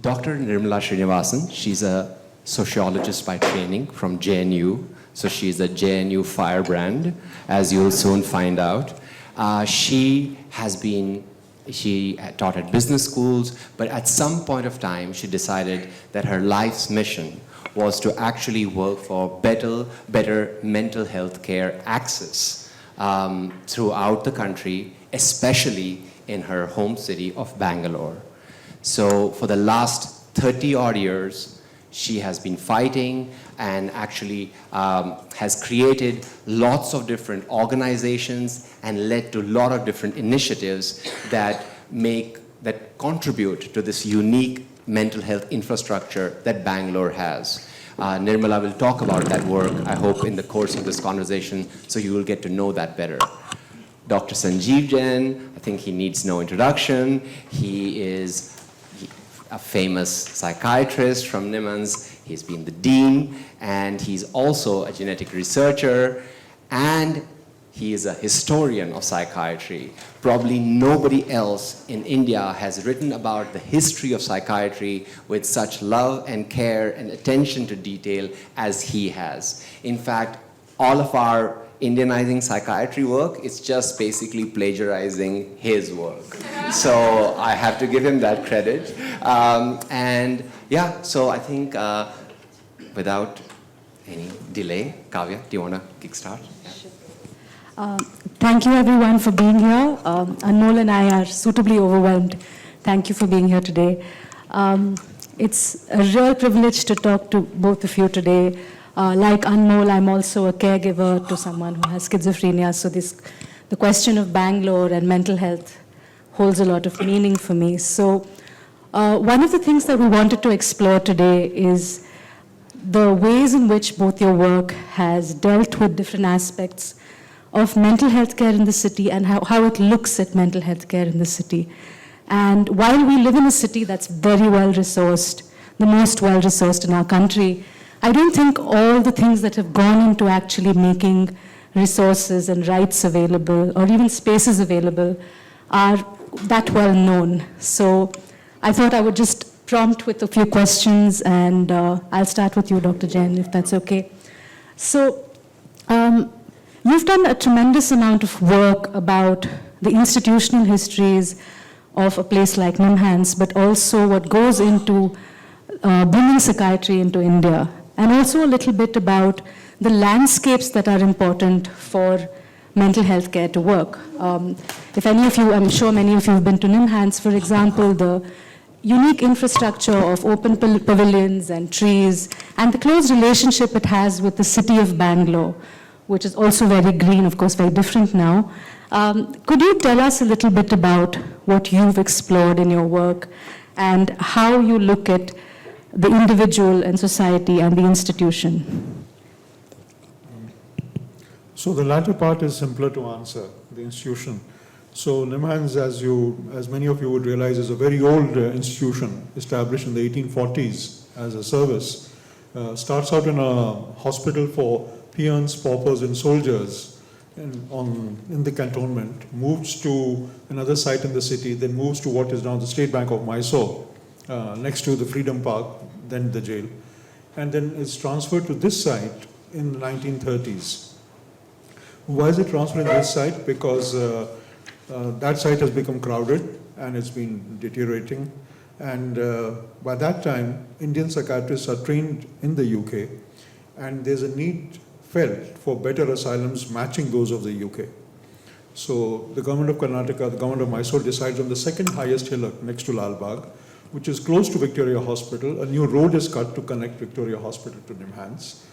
Dr. Nirmala Srinivasan, she's a sociologist by training from JNU. So she's a JNU firebrand, as you'll soon find out. She taught at business schools, but at some point of time, she decided that her life's mission was to actually work for better mental health care access throughout the country, especially in her home city of Bangalore. So for the last 30 odd years, she has been fighting and actually has created lots of different organizations and led to a lot of different initiatives that contribute to this unique mental health infrastructure that Bangalore has. Nirmala will talk about that work, I hope, in the course of this conversation, so you will get to know that better. Dr. Sanjeev Jain, I think he needs no introduction. He is a famous psychiatrist from NIMHANS. He's been the dean, and he's also a genetic researcher, and he is a historian of psychiatry. Probably nobody else in India has written about the history of psychiatry with such love and care and attention to detail as he has. In fact, all of our Indianizing psychiatry work is just basically plagiarizing his work. So I have to give him that credit. And yeah, so I think without any delay, Kavya, do you want to kickstart? Thank you everyone for being here. Anmol and I are suitably overwhelmed. Thank you for being here today. It's a real privilege to talk to both of you today. Like Anmol, I'm also a caregiver to someone who has schizophrenia, so the question of Bangalore and mental health holds a lot of meaning for me. So one of the things that we wanted to explore today is the ways in which both your work has dealt with different aspects of mental health care in the city and how it looks at mental health care in the city. And while we live in a city that's very well-resourced, the most well-resourced in our country, I don't think all the things that have gone into actually making resources and rights available or even spaces available are that well known. So I thought I would just prompt with a few questions, and I'll start with you, Dr. Jain, if that's okay. So you've done a tremendous amount of work about the institutional histories of a place like NIMHANS, but also what goes into bringing psychiatry into India, and also a little bit about the landscapes that are important for mental health care to work. If any of you, I'm sure many of you have been to NIMHANS, for example, the unique infrastructure of open pavilions and trees, and the close relationship it has with the city of Bangalore, which is also very green, of course, very different now. Could you tell us a little bit about what you've explored in your work and how you look at the individual and society and the institution? So the latter part is simpler to answer, the institution. So NIMHANS, as many of you would realize, is a very old institution established in the 1840s as a service. Starts out in a hospital for peons, paupers, and soldiers in the cantonment, moves to another site in the city, then moves to what is now the State Bank of Mysore, next to the Freedom Park, then the jail, and then is transferred to this site in the 1930s. Why is it transferred to this site? Because that site has become crowded and it's been deteriorating. And by that time, Indian psychiatrists are trained in the UK, and there's a need felt for better asylums matching those of the UK. So the government of Karnataka, the government of Mysore decides on the second highest hillock next to Lal Bagh, which is close to Victoria Hospital. A new road is cut to connect Victoria Hospital to NIMHANS.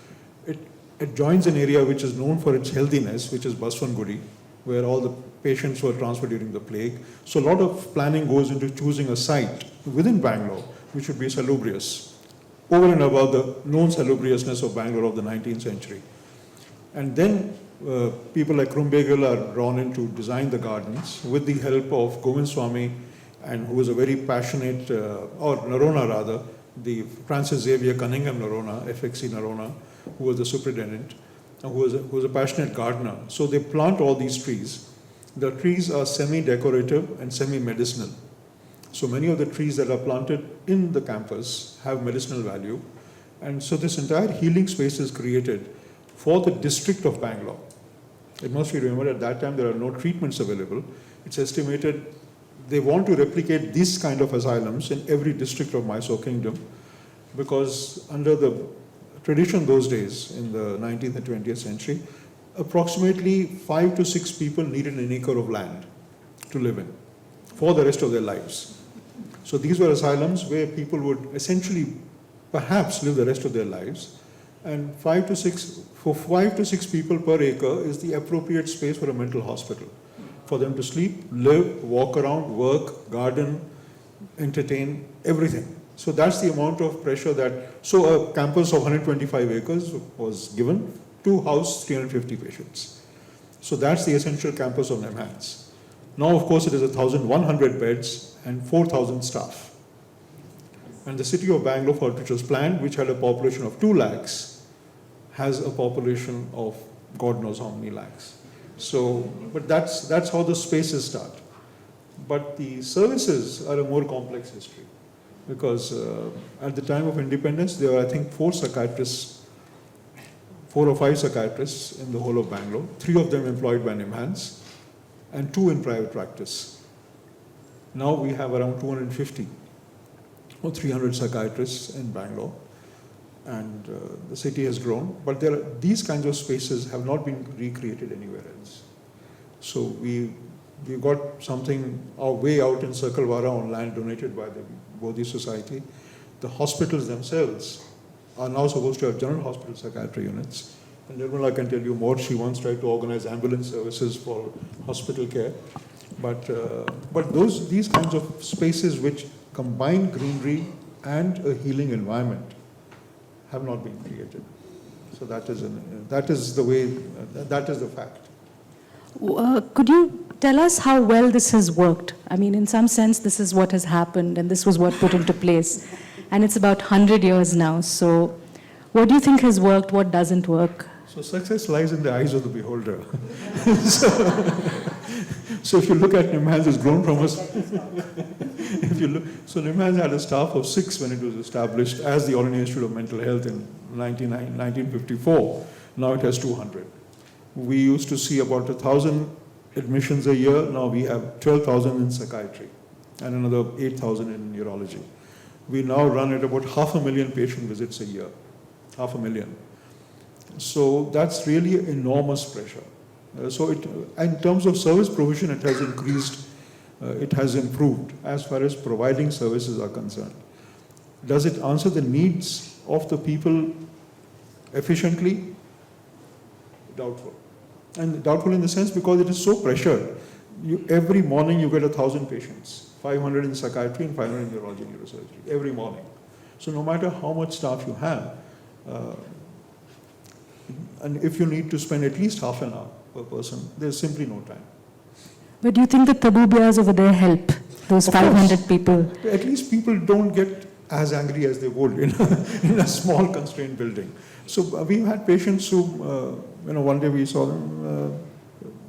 It joins an area which is known for its healthiness, which is Baswangudi, where all the patients were transferred during the plague. So a lot of planning goes into choosing a site within Bangalore, which would be salubrious, over and above the known salubriousness of Bangalore of the 19th century. And then people like Krumbegal are drawn in to design the gardens with the help of Govind Swami, and who was a very passionate, or Narona rather, the Francis Xavier Cunningham Narona, FXC Narona, who was the superintendent, who was a passionate gardener. So they plant all these trees. The trees are semi-decorative and semi-medicinal. So many of the trees that are planted in the campus have medicinal value. And so this entire healing space is created for the district of Bangalore. It must be remembered at that time there are no treatments available. It's estimated they want to replicate these kind of asylums in every district of Mysore Kingdom, because under the tradition those days, in the 19th and 20th century, approximately 5 to 6 people needed an acre of land to live in for the rest of their lives. So these were asylums where people would essentially perhaps live the rest of their lives. And 5 to 6 people per acre is the appropriate space for a mental hospital, for them to sleep, live, walk around, work, garden, entertain, everything. So that's the amount of pressure so a campus of 125 acres was given to house 350 patients. So that's the essential campus of NIMHANS. Now, of course, it is 1,100 beds and 4,000 staff. And the city of Bangalore, for which was planned, which had a population of 2 lakhs, has a population of God knows how many lakhs. So, but that's how the spaces start. But the services are a more complex history, because at the time of independence, there were, I think, 4 or 5 psychiatrists in the whole of Bangalore, 3 of them employed by NIMHANS, and 2 in private practice. Now we have around 250 or 300 psychiatrists in Bangalore, and the city has grown. But these kinds of spaces have not been recreated anywhere else. So we got something way out in Circlevara on land donated by the Bodhi Society. The hospitals themselves are now supposed to have general hospital psychiatry units. And Nirmala can tell you more. She once tried to organize ambulance services for hospital care. But these kinds of spaces which combine greenery and a healing environment have not been created. So that is the fact. Could you tell us how well this has worked? I mean, in some sense, this is what has happened, and this was what put into place. And it's about 100 years now. So what do you think has worked? What doesn't work? So success lies in the eyes of the beholder. So if you look at NIMHANS, it's grown from us. So NIMHANS had a staff of 6 when it was established as the All India Institute of Mental Health in 1954. Now it has 200. We used to see about 1,000 admissions a year. Now we have 12,000 in psychiatry and another 8,000 in neurology. We now run at about 500,000 patient visits a year. 500,000. So that's really enormous pressure. So in terms of service provision, it has increased, it has improved as far as providing services are concerned. Does it answer the needs of the people efficiently? Doubtful. And doubtful in the sense because it is so pressured. Every morning you get 1,000 patients, 500 in psychiatry and 500 in neurology and neurosurgery, every morning. So no matter how much staff you have, and if you need to spend at least half an hour per person, there's simply no time. But do you think the tabubias over there help those 500 people? At least people don't get as angry as they would in a small constrained building. So we've had patients who, one day we saw them,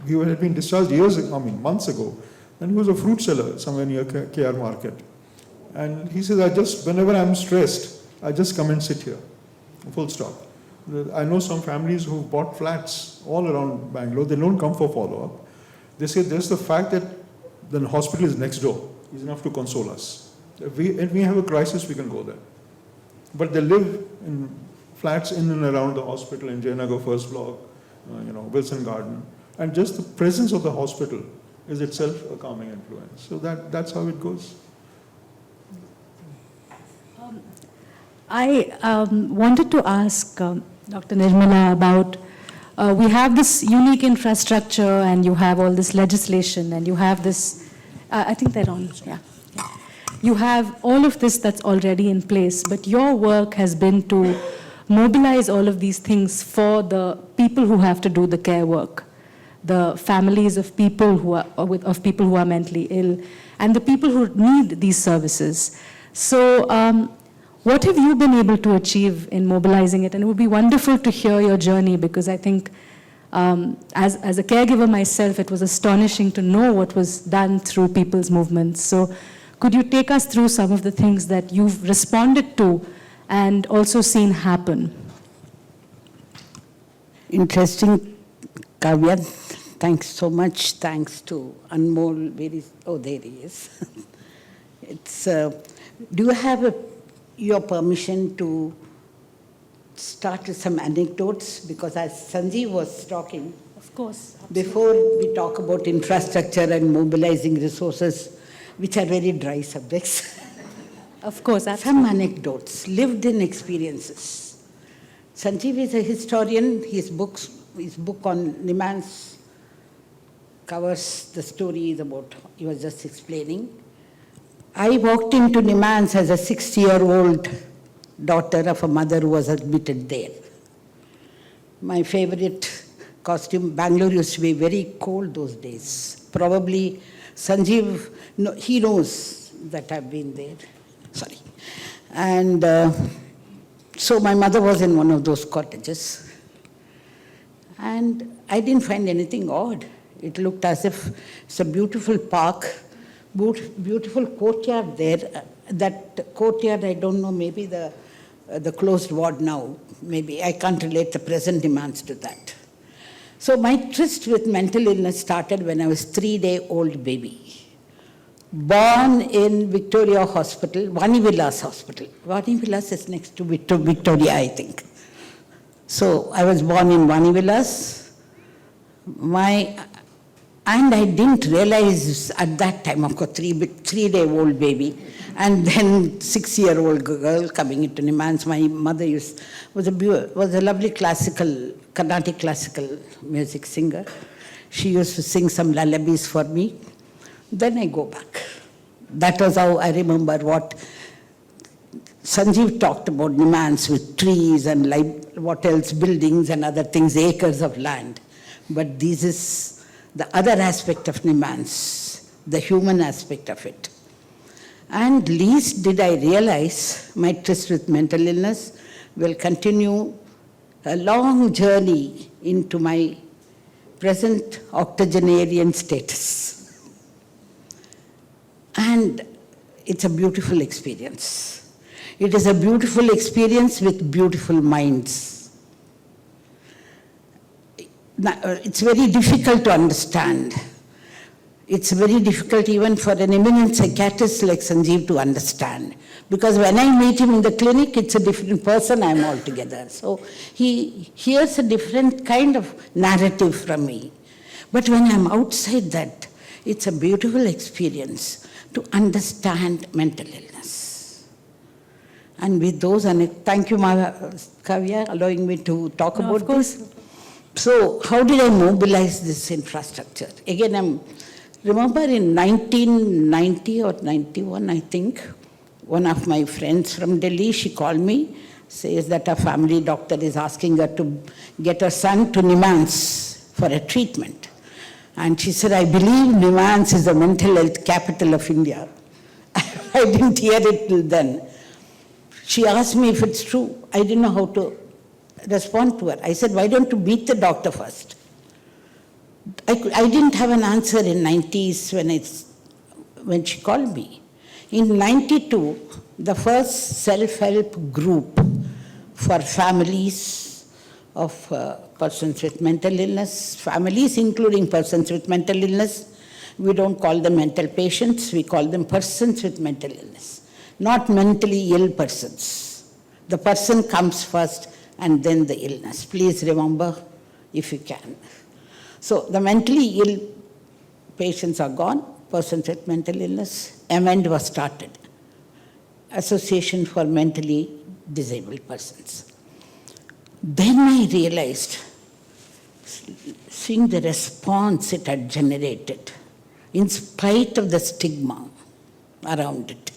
he had been discharged months ago, and he was a fruit seller somewhere near KR Market. And he says, whenever I'm stressed, I just come and sit here, full stop. I know some families who've bought flats all around Bangalore. They don't come for follow-up. They say there's the fact that the hospital is next door is enough to console us. If we have a crisis, we can go there. But they live in flats in and around the hospital in Jayanagar First Block, Wilson Garden. And just the presence of the hospital is itself a calming influence. So that's how it goes. I wanted to ask Dr. Nirmala about, we have this unique infrastructure and you have all this legislation and you have this, I think they're on, yeah. You have all of this that's already in place, but your work has been to mobilize all of these things for the people who have to do the care work, the families of people who are mentally ill, and the people who need these services. So what have you been able to achieve in mobilizing it? And it would be wonderful to hear your journey, because I think as a caregiver myself, it was astonishing to know what was done through people's movements. So Could you take us through some of the things that you've responded to and also seen happen? Interesting, Kavya. Thanks so much. Thanks to Anmol. Oh, there he is. It's. Do you have your permission to start with some anecdotes? Because as Sanjeev was talking, Of course. before we talk about infrastructure and mobilizing resources, which are very dry subjects, Of course. some anecdotes, lived-in experiences. Sanjeev is a historian. His book on Nimans covers the stories about he was just explaining. I walked into Nimans as a 6-year-old daughter of a mother who was admitted there. My favorite costume, Bangalore used to be very cold those days. Probably Sanjeev, he knows that I've been there. Sorry. And so my mother was in one of those cottages. And I didn't find anything odd. It looked as if it's a beautiful park, beautiful courtyard there. That courtyard, I don't know, maybe the closed ward now. Maybe I can't relate the present demands to that. So my tryst with mental illness started when I was 3-day-old baby. Born in Victoria Hospital, Vani Villas Hospital. Vani Villas is next to Victoria, I think. So I was born in Vani Villas. And I didn't realize at that time, of course, 3-day-old baby, and then 6-year-old girl coming into Nimans. My mother was a lovely Carnatic classical music singer. She used to sing some lullabies for me. Then I go back. That was how I remember what Sanjeev talked about Nimans with trees and what else, buildings and other things, acres of land. But this is the other aspect of Nimans, the human aspect of it. And least did I realize my tryst with mental illness will continue a long journey into my present octogenarian status. And it's a beautiful experience. It is a beautiful experience with beautiful minds. It's very difficult to understand. It's very difficult even for an eminent psychiatrist like Sanjeev to understand. Because when I meet him in the clinic, it's a different person I'm altogether. So he hears a different kind of narrative from me. But when I'm outside that, it's a beautiful experience to understand mental illness. And with those, thank you, Kavya, allowing me to talk about this. So how did I mobilize this infrastructure? Again, remember in 1990 or 91, I think, one of my friends from Delhi, she called me, says that a family doctor is asking her to get her son to Nimans for a treatment. And she said, I believe Nimans is the mental health capital of India. I didn't hear it till then. She asked me if it's true. I didn't know how to respond to her. I said, why don't you meet the doctor first? I didn't have an answer in 90s when she called me. In 92, the first self-help group for families of persons with mental illness, families including persons with mental illness, we don't call them mental patients, we call them persons with mental illness, not mentally ill persons. The person comes first and then the illness. Please remember if you can. So the mentally ill patients are gone, persons with mental illness, AMEND was started, Association for Mentally Disabled Persons. Then I realized, seeing the response it had generated, in spite of the stigma around it.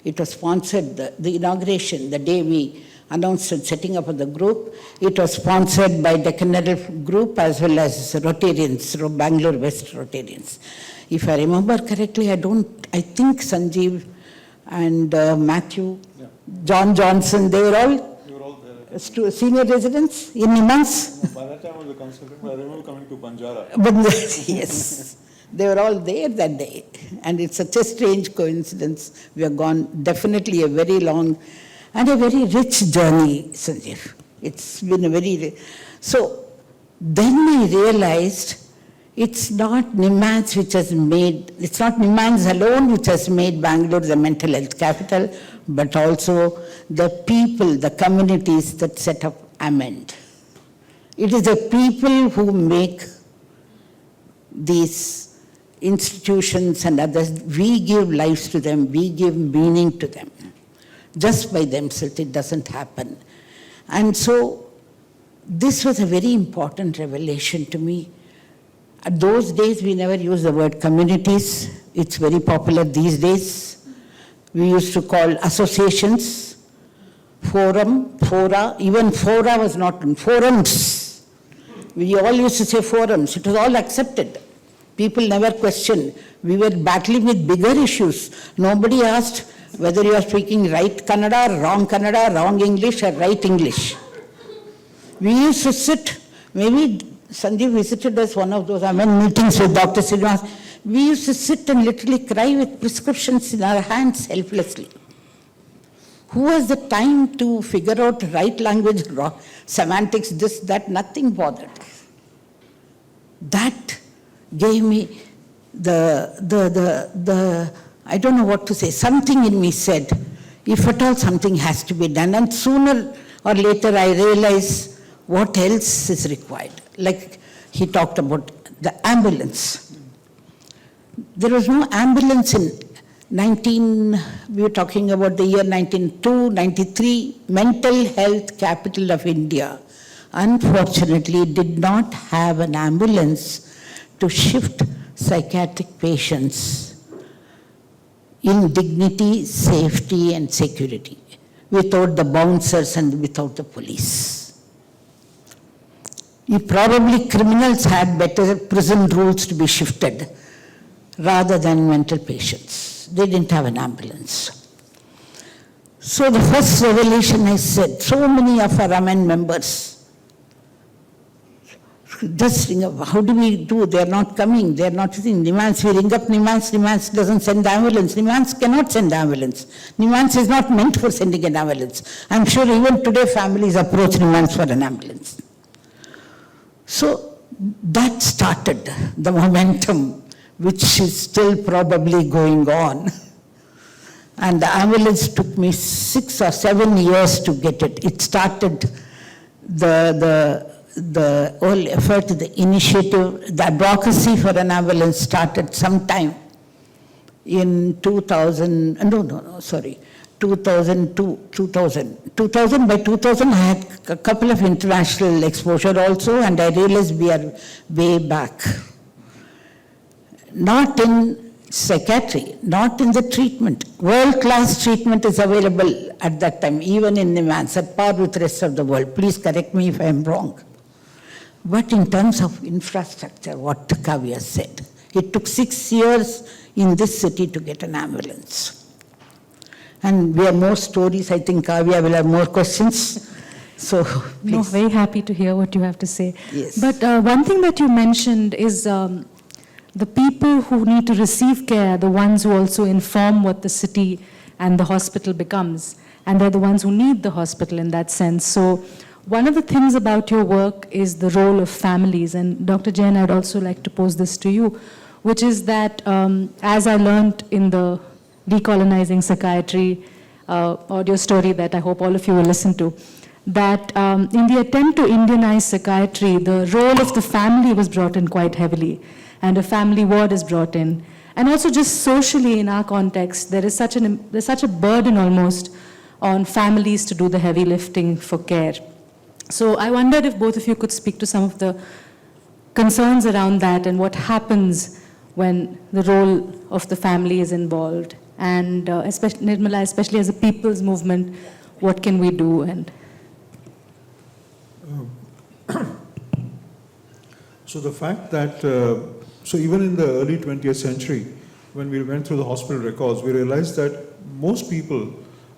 It was sponsored, the inauguration, the day we announced the setting up of the group, it was sponsored by Deccanal Group as well as Rotarians, Bangalore West Rotarians. If I remember correctly, I think Sanjeev and Matthew, yeah. John Johnson, they were all senior residents in Nimans. By that time I was a consultant, but I remember coming to Banjara. Yes. They were all there that day. And it's such a strange coincidence. We have gone definitely a very long and a very rich journey, Sanjeev. It's been a very... So then I realized it's not Nimans which has made, it's not Nimans alone which has made Bangalore the mental health capital, but also the people, the communities that set up Amend. It is the people who make these institutions and others. We give lives to them, we give meaning to them. Just by themselves, it doesn't happen. And so, this was a very important revelation to me. At those days, we never used the word communities. It's very popular these days. We used to call associations, forum, fora. Even fora was not forums. We all used to say forums. It was all accepted. People never questioned. We were battling with bigger issues. Nobody asked whether you are speaking right Kannada, wrong English, or right English. We used to sit, maybe Sanjeev visited us one of those meetings with Dr. Srinivas. We used to sit and literally cry with prescriptions in our hands helplessly. Who has the time to figure out right language, semantics, this, that, nothing bothered. That gave me the I don't know what to say, something in me said, if at all something has to be done, and sooner or later I realized what else is required. Like he talked about the ambulance. There was no ambulance in we were talking about the year 1902, 93, mental health capital of India. Unfortunately, did not have an ambulance to shift psychiatric patients in dignity, safety, and security, without the bouncers and without the police. Probably criminals had better prison rules to be shifted rather than mental patients. They didn't have an ambulance. So the first revelation I said, so many of our Amen members, just ring up, how do we do? They're not coming, they're not sitting. Nimans, we ring up Nimans, Nimans doesn't send ambulance. Nimans cannot send ambulance. Nimans is not meant for sending an ambulance. I'm sure even today families approach Nimans for an ambulance. So that started the momentum, which is still probably going on. And the ambulance took me 6 or 7 years to get it. It started the whole effort, the initiative, the advocacy for an ambulance started sometime in 2002, 2000. By 2000, I had a couple of international exposure also, and I realized we are way back. Not in psychiatry, not in the treatment. World-class treatment is available at that time, even in Nimans, at par with the rest of the world. Please correct me if I am wrong. But in terms of infrastructure, what Kavya said, it took 6 years in this city to get an ambulance. And we have more stories. I think Kavya will have more questions. So, please. No, very happy to hear what you have to say. Yes. But one thing that you mentioned is the people who need to receive care, the ones who also inform what the city and the hospital becomes. And they're the ones who need the hospital in that sense. So one of the things about your work is the role of families. And Dr. Jain, I'd also like to pose this to you, which is that as I learned in the Decolonizing Psychiatry audio story that I hope all of you will listen to, that in the attempt to Indianize psychiatry, the role of the family was brought in quite heavily, and a family ward is brought in. And also just socially in our context, there's such a burden almost on families to do the heavy lifting for care. So I wondered if both of you could speak to some of the concerns around that and what happens when the role of the family is involved. And especially, Nirmala, especially as a people's movement, what can we do? And so the fact that, so even in the early 20th century, when we went through the hospital records, we realized that most people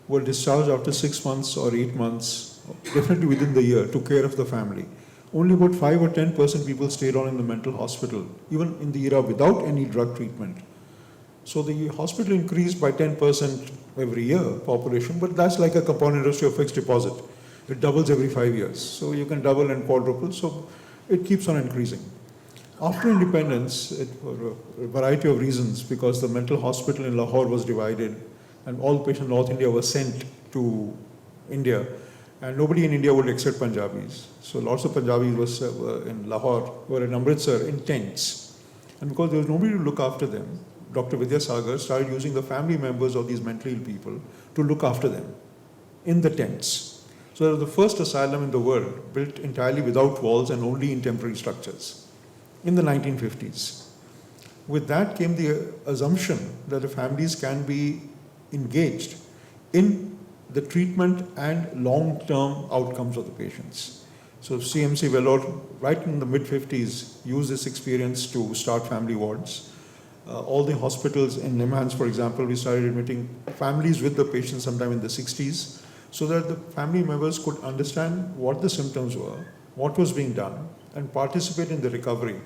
were discharged after 6 months or 8 months, definitely within the year, took care of the family. only about 5 or 10% people stayed on in the mental hospital, even in the era without any drug treatment. So the hospital increased by 10% every year, population, but that's like a compound interest of fixed deposit. It doubles every 5 years. So you can double and quadruple, so it keeps on increasing. After independence, for a variety of reasons, because the mental hospital in Lahore was divided and all patients in North India were sent to India, and nobody in India would accept Punjabis. So lots of Punjabis were in Lahore, were in Amritsar, in tents. And because there was nobody to look after them, Dr. Vidyasagar started using the family members of these mentally ill people to look after them in the tents. So it was the first asylum in the world built entirely without walls and only in temporary structures in the 1950s. With that came the assumption that the families can be engaged in the treatment and long-term outcomes of the patients. So CMC Vellore, right in the mid-50s, used this experience to start family wards. All the hospitals in Nimhans, for example, we started admitting families with the patients sometime in the 60s, so that the family members could understand what the symptoms were, what was being done, and participate in the recovery.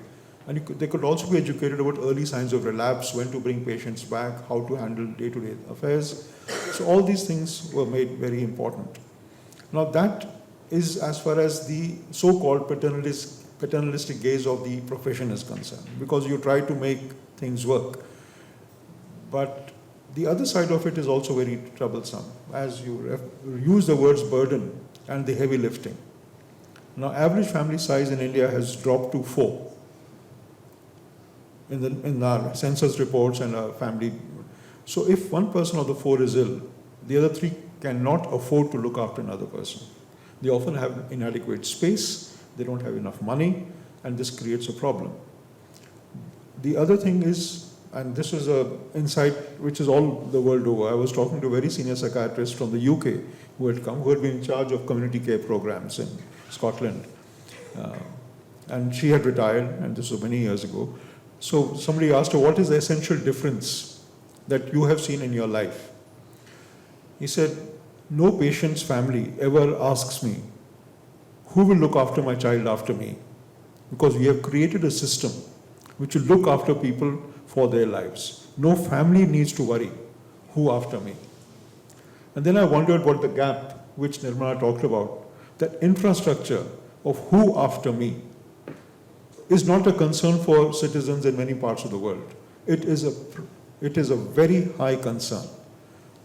And they could also be educated about early signs of relapse, when to bring patients back, how to handle day-to-day affairs. So all these things were made very important. Now that is as far as the so-called paternalistic gaze of the profession is concerned, because you try to make things work. But the other side of it is also very troublesome, as you use the words burden and the heavy lifting. Now, average family size in India has dropped to 4 in our census reports and our family. So if one person of the 4 is ill, the other 3 cannot afford to look after another person. They often have inadequate space, they don't have enough money, and this creates a problem. The other thing is, and this is an insight which is all the world over, I was talking to a very senior psychiatrist from the UK who had been in charge of community care programs in Scotland. And she had retired, and this was many years ago. So somebody asked her, what is the essential difference that you have seen in your life? He said, no patient's family ever asks me, who will look after my child after me? Because we have created a system which will look after people for their lives. No family needs to worry, who after me? And then I wondered what the gap, which Nirmala talked about, that infrastructure of who after me is not a concern for citizens in many parts of the world. It is a very high concern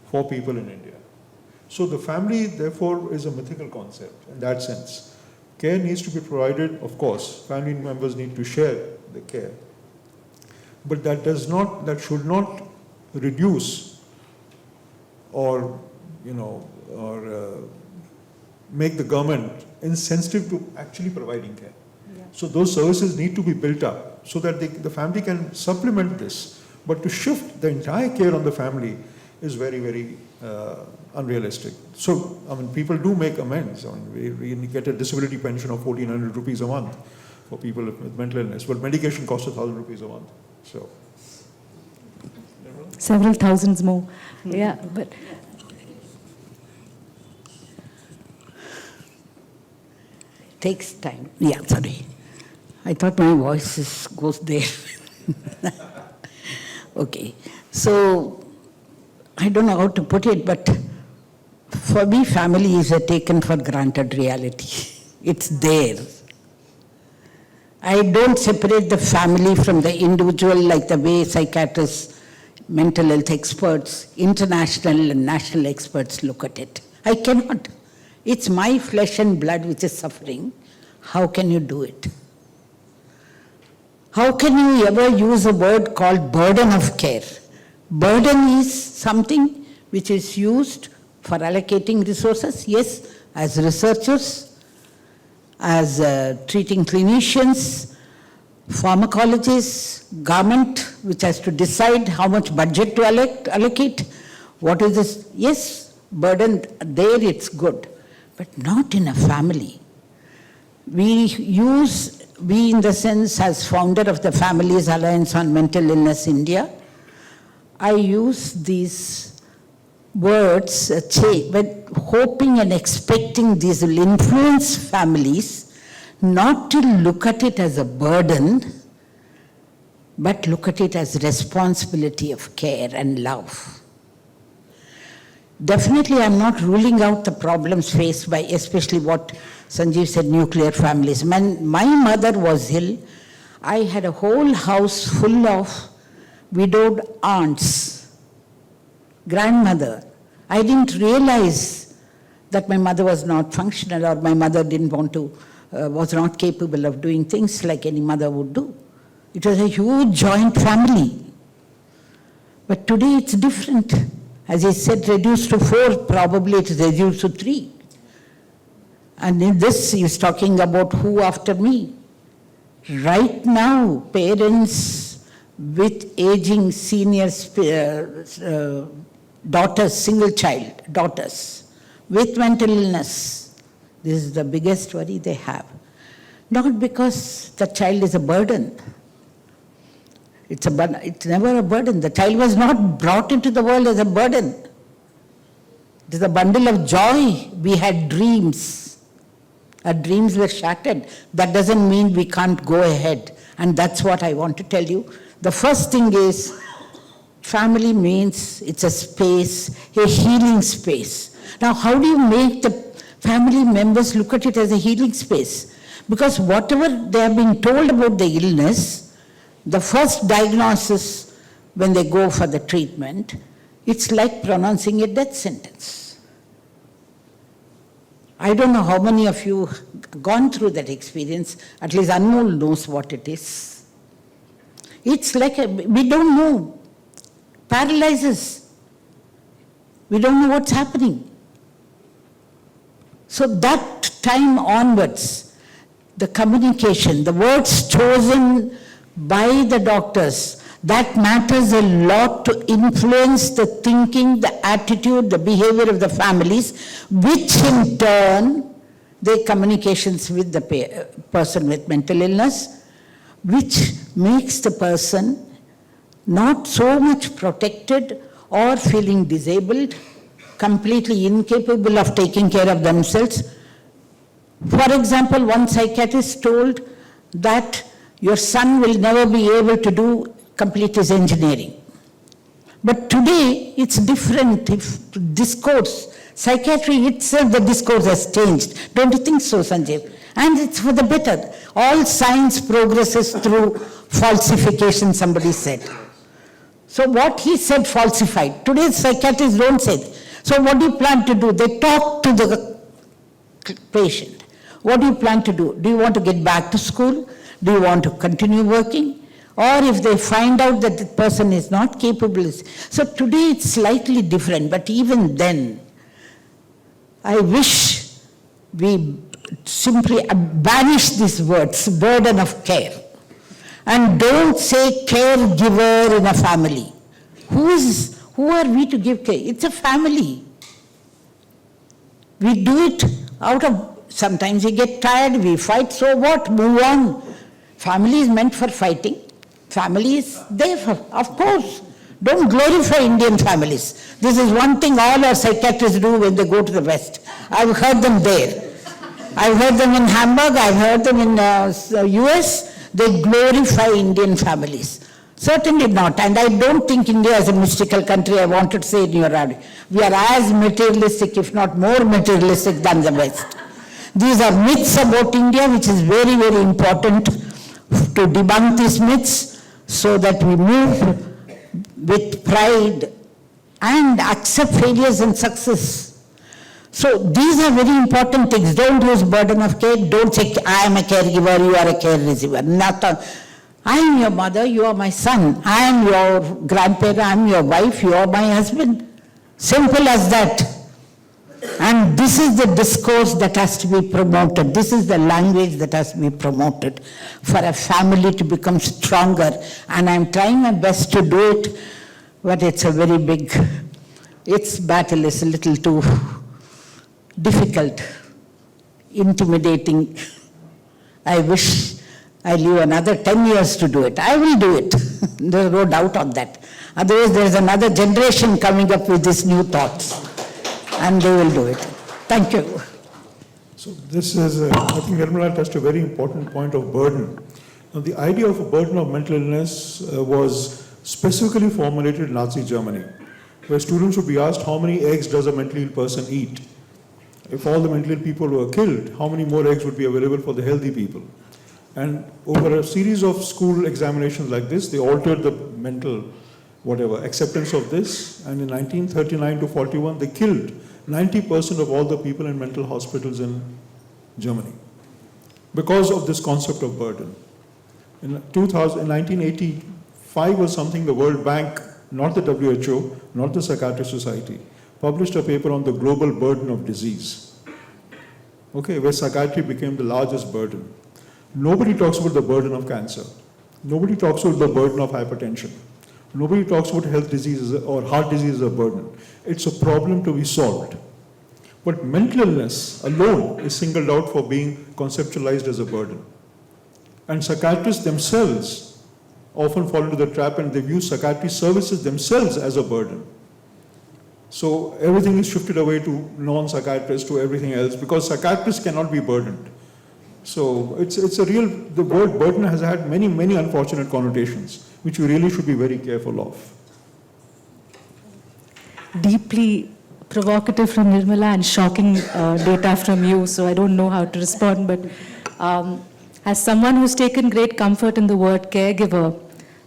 for people in India. So the family, therefore, is a mythical concept in that sense. Care needs to be provided, of course. Family members need to share the care. But that should not reduce or make the government insensitive to actually providing care. Yeah. So those services need to be built up so that the family can supplement this. But to shift the entire care on the family is very, very unrealistic. So, people do make amends. We get a disability pension of 1,400 rupees a month for people with mental illness, but medication costs 1,000 rupees a month. So, several thousands more. Yeah, but takes time. Yeah, sorry. I thought my voice goes there. Okay. So, I don't know how to put it, but for me, family is a taken for granted reality. It's there. I don't separate the family from the individual like the way psychiatrists, mental health experts, international and national experts look at it. I cannot. It's my flesh and blood which is suffering. How can you do it? How can you ever use a word called burden of care? Burden is something which is used for allocating resources, yes, as researchers, as treating clinicians, pharmacologists, government, which has to decide how much budget to allocate. What is this? Yes, burden, there it's good, but not in a family. We in the sense, as founder of the Families Alliance on Mental Illness India, I use these words, but hoping and expecting these will influence families not to look at it as a burden, but look at it as responsibility of care and love. Definitely, I'm not ruling out the problems faced by, especially what Sanjeev said, nuclear families. When my mother was ill, I had a whole house full of widowed aunts, grandmother. I didn't realize that my mother was not functional, or my mother didn't want to, was not capable of doing things like any mother would do. It was a huge joint family. But today it's different. As I said, reduced to 4, probably it is reduced to 3. And in this, he is talking about who after me. Right now, parents with aging senior daughters, single child daughters, with mental illness, this is the biggest worry they have. Not because the child is a burden. It's never a burden. The child was not brought into the world as a burden. It is a bundle of joy. We had dreams. Our dreams were shattered. That doesn't mean we can't go ahead. And that's what I want to tell you. The first thing is, family means it's a space, a healing space. Now, how do you make the family members look at it as a healing space? Because whatever they have been told about the illness, the first diagnosis when they go for the treatment, it's like pronouncing a death sentence. I don't know how many of you have gone through that experience. At least Anmol knows what it is. It's like we don't know. Paralyzes. We don't know what's happening. So that time onwards, the communication, the words chosen by the doctors, that matters a lot to influence the thinking, the attitude, the behavior of the families, which in turn, their communications with the person with mental illness, which makes the person not so much protected or feeling disabled, completely incapable of taking care of themselves. For example, one psychiatrist told that your son will never be able to complete his engineering. But today, it's different. If discourse, psychiatry itself, the discourse has changed. Don't you think so, Sanjeev? And it's for the better. All science progresses through falsification, somebody said. So what he said falsified. Today's psychiatrists don't say it. So what do you plan to do? They talk to the patient. What do you plan to do? Do you want to get back to school? Do you want to continue working? Or if they find out that the person is not capable. So today it's slightly different, but even then, I wish we simply banish these words, burden of care. And don't say caregiver in a family. Who are we to give care? It's a family. We do it out of, sometimes we get tired, we fight, so what? Move on. Family is meant for fighting. Family is there for, of course. Don't glorify Indian families. This is one thing all our psychiatrists do when they go to the West. I've heard them there. I've heard them in Hamburg, I've heard them in US. They glorify Indian families. Certainly not. And I don't think India is a mystical country. I wanted to say in your audience. We are as materialistic, if not more materialistic than the West. These are myths about India, which is very, very important to debunk these myths so that we move with pride and accept failures and success. So these are very important things. Don't use burden of care. Don't say, I am a caregiver, you are a care receiver. Not I am your mother, you are my son. I am your grandparent, I am your wife, you are my husband. Simple as that. And this is the discourse that has to be promoted. This is the language that has to be promoted for a family to become stronger. And I'm trying my best to do it, but it's a very big, its battle is a little too difficult, intimidating. I wish I live another 10 years to do it. I will do it. There's no doubt on that. Otherwise, there's another generation coming up with these new thoughts. And they will do it. Thank you. So this is, I think Nirmala touched a very important point of burden. Now, the idea of a burden of mental illness was specifically formulated in Nazi Germany, where students would be asked how many eggs does a mentally ill person eat. If all the mentally ill people were killed, how many more eggs would be available for the healthy people? And over a series of school examinations like this, they altered the mental, acceptance of this. And in 1939 to 41, they killed 90% of all the people in mental hospitals in Germany because of this concept of burden. In 1985 or something, the World Bank, not the WHO, not the Psychiatric Society, published a paper on the global burden of disease, where psychiatry became the largest burden. Nobody talks about the burden of cancer. Nobody talks about the burden of hypertension. Nobody talks about health diseases or heart disease as a burden. It's a problem to be solved. But mental illness alone is singled out for being conceptualized as a burden. And psychiatrists themselves often fall into the trap and they view psychiatry services themselves as a burden. So everything is shifted away to non-psychiatrists, to everything else, because psychiatrists cannot be burdened. So the word burden has had many, many unfortunate connotations, which we really should be very careful of. Deeply provocative from Nirmala and shocking data from you, so I don't know how to respond, but as someone who's taken great comfort in the word caregiver,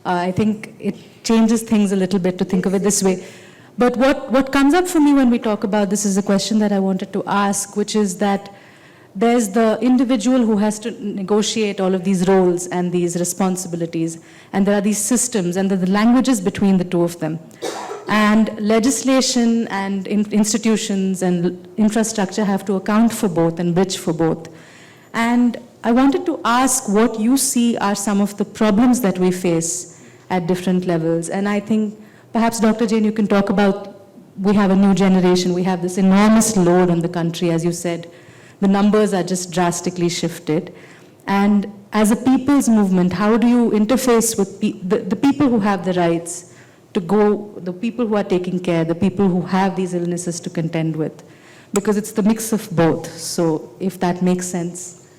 I think it changes things a little bit to think of it this way. But what comes up for me when we talk about this is a question that I wanted to ask, which is that there's the individual who has to negotiate all of these roles and these responsibilities, and there are these systems and the languages between the two of them. And legislation and institutions and infrastructure have to account for both and bridge for both. And I wanted to ask what you see are some of the problems that we face at different levels. And I think perhaps Dr. Jain, you can talk about, we have a new generation, we have this enormous load on the country, as you said. The numbers are just drastically shifted. And as a people's movement, how do you interface with the people who have the rights to go, the people who are taking care, the people who have these illnesses to contend with? Because it's the mix of both. So if that makes sense.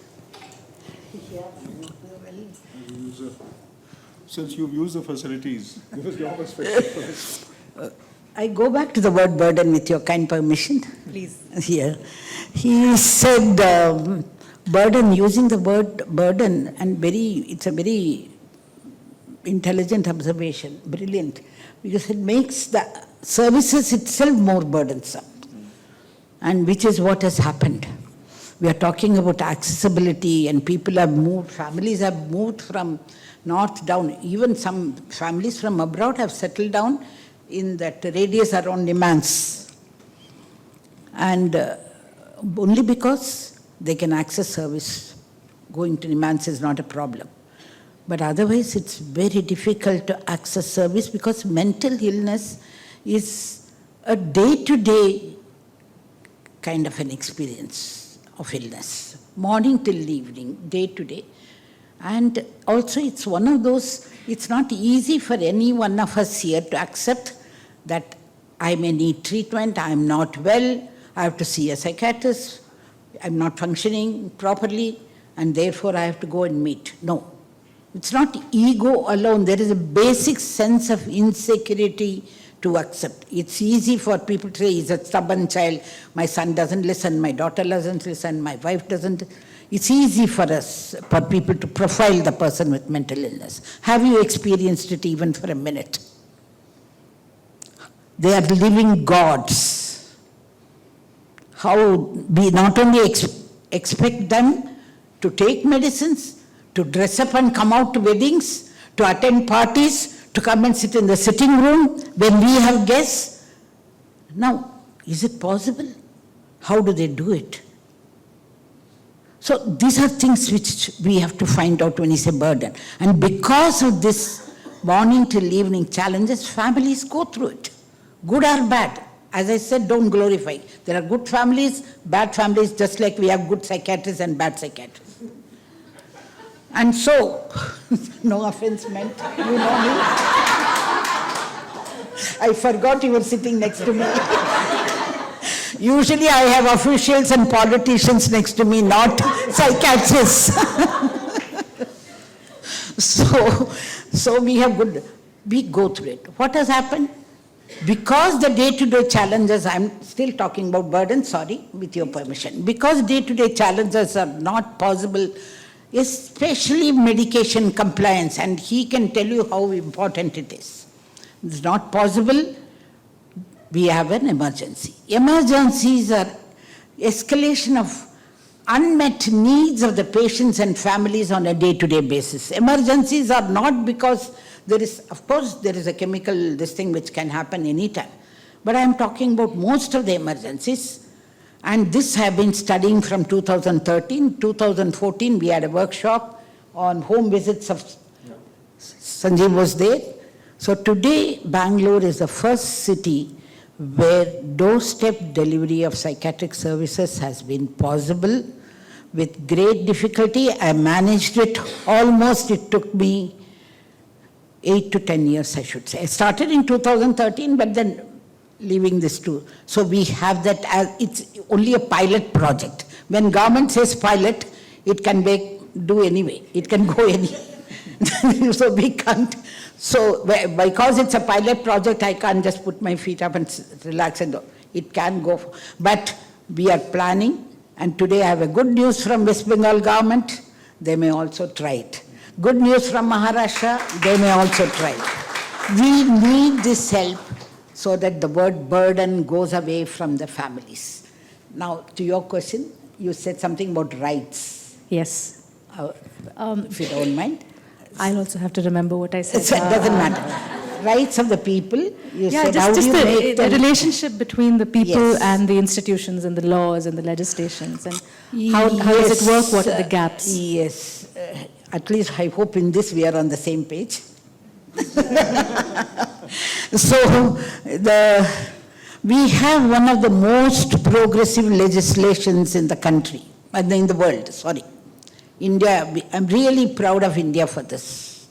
Since you've used the facilities, give us your perspective. I go back to the word burden with your kind permission. Please. Here. He said burden, using the word burden, and it's a very intelligent observation, brilliant, because it makes the services itself more burdensome, and which is what has happened. We are talking about accessibility, and people have moved, families have moved from north down. Even some families from abroad have settled down in that radius around Nimans. And only because they can access service. Going to Nimans is not a problem. But otherwise, it's very difficult to access service because mental illness is a day-to-day kind of an experience of illness. Morning till evening, day-to-day. And also, it's one of those, it's not easy for any one of us here to accept that I may need treatment, I'm not well, I have to see a psychiatrist, I'm not functioning properly, and therefore I have to go and meet. No, it's not ego alone. There is a basic sense of insecurity to accept. It's easy for people to say, he's a stubborn child, my son doesn't listen, my daughter doesn't listen, my wife doesn't. It's easy for us, for people to profile the person with mental illness. Have you experienced it even for a minute? They are living gods. How we not only expect them to take medicines, to dress up and come out to weddings, to attend parties, to come and sit in the sitting room when we have guests. Now, is it possible? How do they do it? So these are things which we have to find out when we say burden. And because of this morning till evening challenges, families go through it, good or bad. As I said, don't glorify. There are good families, bad families, just like we have good psychiatrists and bad psychiatrists. And so, no offense meant, you know me. I forgot you were sitting next to me. Usually I have officials and politicians next to me, not psychiatrists. So we go through it. What has happened? Because the day-to-day challenges, I'm still talking about burden, sorry, with your permission. Because day-to-day challenges are not possible, especially medication compliance, and he can tell you how important it is. It's not possible, we have an emergency. Emergencies are escalation of unmet needs of the patients and families on a day-to-day basis. Emergencies are not because there is, of course, there is a chemical, this thing which can happen anytime. But I am talking about most of the emergencies. And this I have been studying from 2013. 2014, we had a workshop on home visits of, Sanjeev was there. So today, Bangalore is the first city where doorstep delivery of psychiatric services has been possible with great difficulty. I managed it almost, it took me 8 to 10 years, I should say. I started in 2013, but then leaving this too. So we have that as, it's only a pilot project. When government says pilot, it can do anyway. It can go anyway. So we can't. So because it's a pilot project, I can't just put my feet up and relax and go. It can go. But we are planning. And today I have a good news from West Bengal government. They may also try it. Good news from Maharashtra, they may also try it. We need this help so that the word burden goes away from the families. Now, to your question, you said something about rights. Yes. If you don't mind. I'll also have to remember what I said. It doesn't matter. Rights of the people, you said, just, how do you make the relationship between the people Yes. and the institutions and the laws and the legislations, and how does it work, what are the gaps? Yes, at least I hope in this we are on the same page. So, we have one of the most progressive legislations in the country, in the world, sorry. India, I'm really proud of India for this.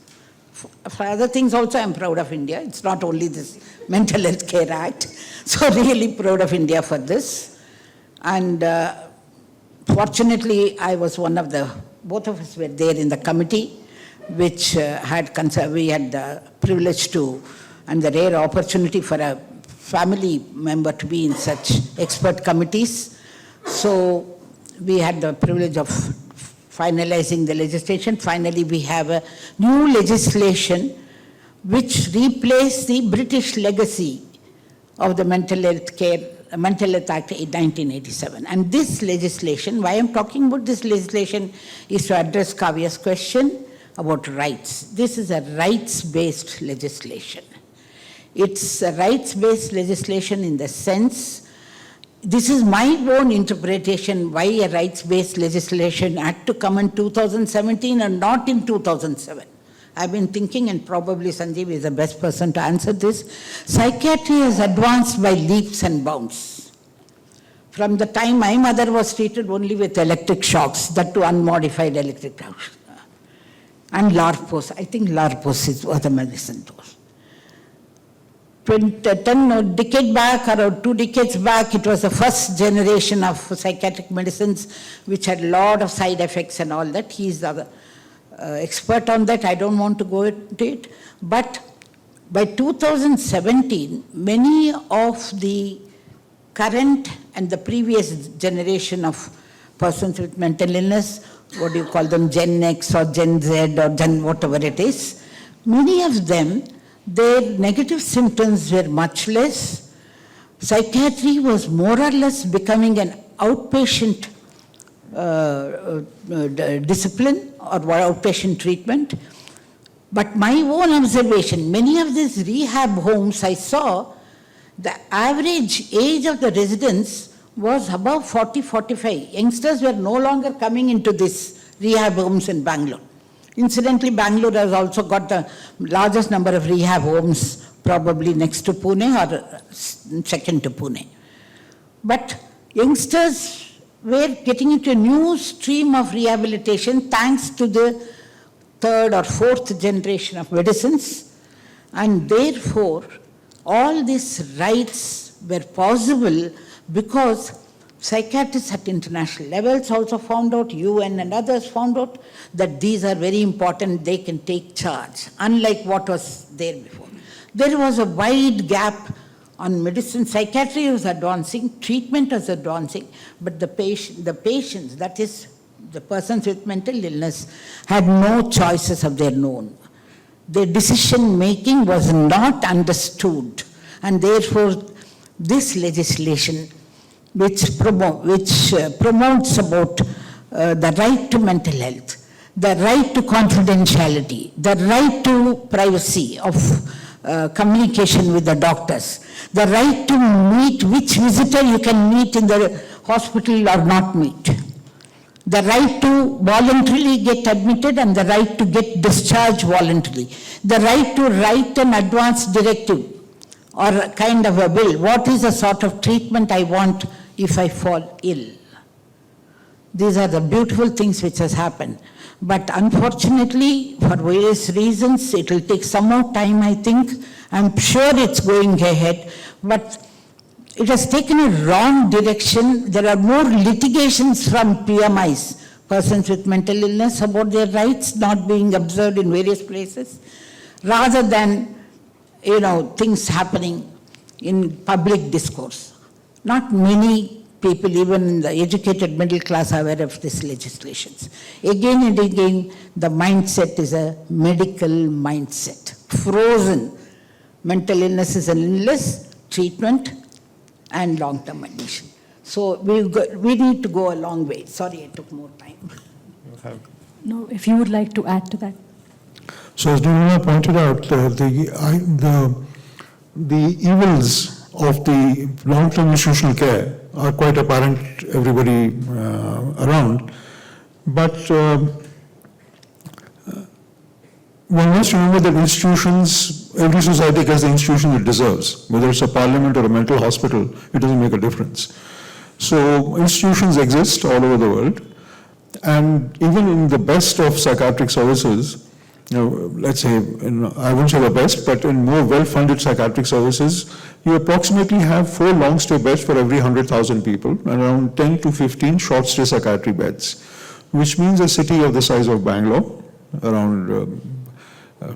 For other things also I'm proud of India. It's not only this Mental Health Care Act. So really proud of India for this. And fortunately, I was one of both of us were there in the committee, which we had the privilege to, and the rare opportunity for a family member to be in such expert committees. So we had the privilege of finalizing the legislation. Finally, we have a new legislation which replaced the British legacy of the Mental Health Act in 1987. And this legislation, why I'm talking about this legislation, is to address Kavya's question about rights. This is a rights-based legislation. It's a rights-based legislation in the sense, this is my own interpretation why a rights-based legislation had to come in 2017 and not in 2007. I've been thinking, and probably Sanjeev is the best person to answer this. Psychiatry has advanced by leaps and bounds. From the time my mother was treated only with electric shocks, that to unmodified electric shocks, and Larpos, I think Larpos is what the medicine was. A decade back, or 2 decades back, it was the first generation of psychiatric medicines which had a lot of side effects and all that. He is the expert on that. I don't want to go into it. But by 2017, many of the current and the previous generation of persons with mental illness, what do you call them, Gen X or Gen Z or Gen whatever it is, many of them, their negative symptoms were much less. Psychiatry was more or less becoming an outpatient discipline or outpatient treatment. But my own observation, many of these rehab homes I saw, the average age of the residents was above 40, 45. Youngsters were no longer coming into these rehab homes in Bangalore. Incidentally, Bangalore has also got the largest number of rehab homes, probably next to Pune or second to Pune. But youngsters were getting into a new stream of rehabilitation thanks to the 3rd or 4th generation of medicines, and therefore all these rights were possible because psychiatrists at international levels also found out, UN and others found out, that these are very important, they can take charge, unlike what was there before. There was a wide gap on medicine. Psychiatry was advancing, treatment was advancing, but the patients, that is, the persons with mental illness, had no choices of their own. Their decision making was not understood, and therefore this legislation, which promotes about the right to mental health, the right to confidentiality, the right to privacy of communication with the doctors, the right to meet which visitor you can meet in the hospital or not meet, the right to voluntarily get admitted and the right to get discharged voluntarily, the right to write an advance directive or a kind of a bill. What is the sort of treatment I want if I fall ill? These are the beautiful things which has happened. But unfortunately, for various reasons, it will take some more time, I think. I'm sure it's going ahead, but it has taken a wrong direction. There are more litigations from PMIs, persons with mental illness, about their rights not being observed in various places, rather than, things happening in public discourse. Not many people, even in the educated middle class, are aware of these legislations. Again and again, the mindset is a medical mindset, frozen. Mental illness is an illness, treatment, and long-term admission. So we need to go a long way. Sorry, I took more time. No, if you would like to add to that. So as Nirmala pointed out, the evils of the long-term institutional care are quite apparent to everybody around. But one must remember that institutions, every society gets the institution it deserves. Whether it's a parliament or a mental hospital, it doesn't make a difference. So institutions exist all over the world. And even in the best of psychiatric services, let's say, I won't say the best, but in more well-funded psychiatric services, you approximately have 4 long-stay beds for every 100,000 people, and around 10 to 15 short-stay psychiatry beds, which means a city of the size of Bangalore, around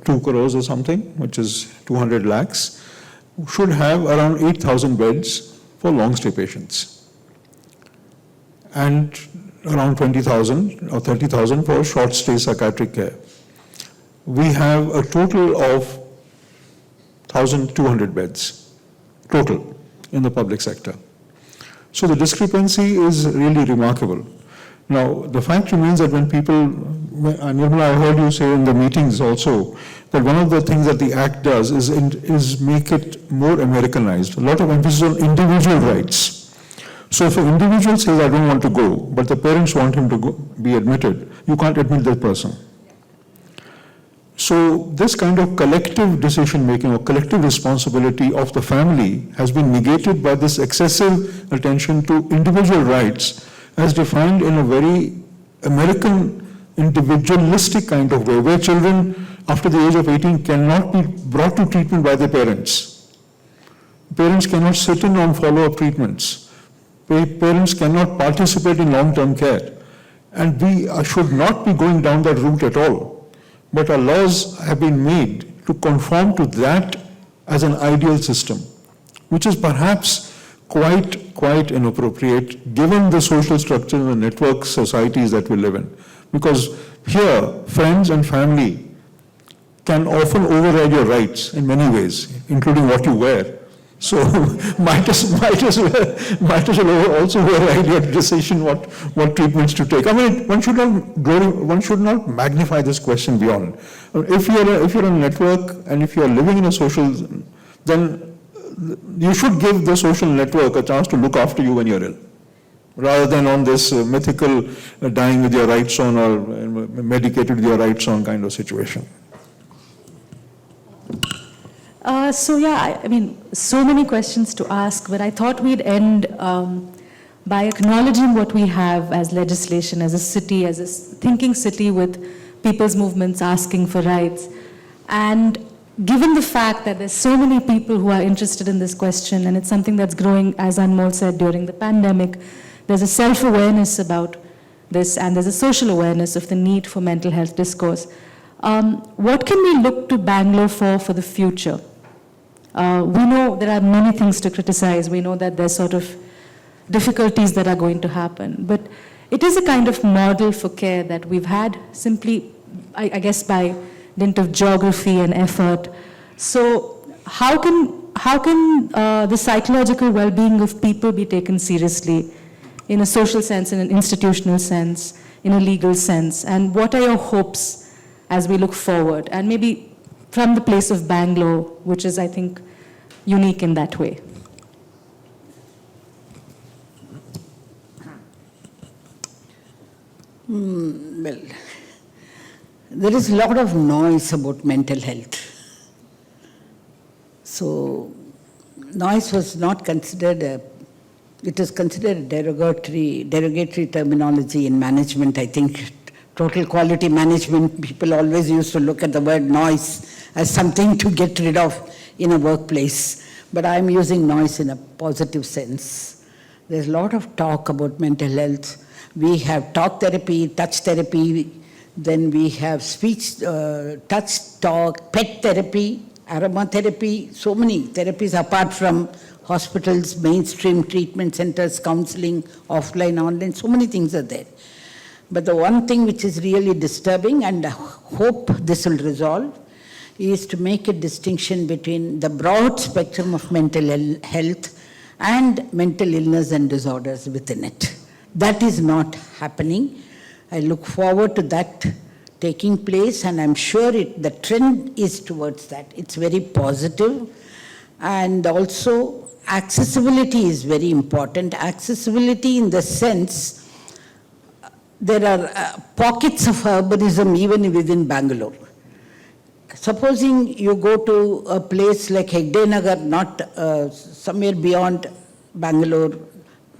2 crores or something, which is 200 lakhs, should have around 8,000 beds for long-stay patients, and around 20,000 or 30,000 for short-stay psychiatric care. We have a total of 1,200 beds, total, in the public sector. So the discrepancy is really remarkable. Now, the fact remains that when people, Nirmala, I heard you say in the meetings also, that one of the things that the Act does is make it more Americanized. A lot of emphasis on individual rights. So if an individual says, I don't want to go, but the parents want him to be admitted, you can't admit that person. So this kind of collective decision-making or collective responsibility of the family has been negated by this excessive attention to individual rights as defined in a very American individualistic kind of way, where children after the age of 18 cannot be brought to treatment by their parents. Parents cannot sit in on follow-up treatments. Parents cannot participate in long-term care. And we should not be going down that route at all. But our laws have been made to conform to that as an ideal system, which is perhaps quite inappropriate given the social structure and the network societies that we live in. Because here, friends and family can often override your rights in many ways, including what you wear. So might as well also override your decision what treatments to take. I mean, one should not magnify this question beyond. If you're a network and if you're living in a social, then you should give the social network a chance to look after you when you're ill, rather than on this mythical dying with your rights on or medicated with your rights on kind of situation. I mean, so many questions to ask, but I thought we'd end by acknowledging what we have as legislation, as a city, as a thinking city with people's movements asking for rights. And given the fact that there's so many people who are interested in this question, and it's something that's growing, as Anmol said, during the pandemic, there's a self-awareness about this, and there's a social awareness of the need for mental health discourse. What can we look to Bangalore for the future? We know there are many things to criticize. We know that there's sort of difficulties that are going to happen. But it is a kind of model for care that we've had simply, I guess, by dint of geography and effort. So how can the psychological well-being of people be taken seriously in a social sense, in an institutional sense, in a legal sense? And what are your hopes as we look forward? And maybe from the place of Bangalore, which is, I think, unique in that way. Well, there is a lot of noise about mental health. So, noise was not considered it is considered a derogatory terminology in management. I think total quality management, people always used to look at the word noise as something to get rid of in a workplace. But I'm using noise in a positive sense. There's a lot of talk about mental health. We have talk therapy, touch therapy, then we have speech, touch, talk, pet therapy, aromatherapy, so many therapies apart from hospitals, mainstream treatment centers, counseling, offline, online, so many things are there. But the one thing which is really disturbing, and I hope this will resolve, is to make a distinction between the broad spectrum of mental health and mental illness and disorders within it. That is not happening. I look forward to that taking place, and I'm sure the trend is towards that. It's very positive. And also, accessibility is very important. Accessibility in the sense, there are pockets of urbanism even within Bangalore. Supposing you go to a place like Hegdenagar, not somewhere beyond Bangalore,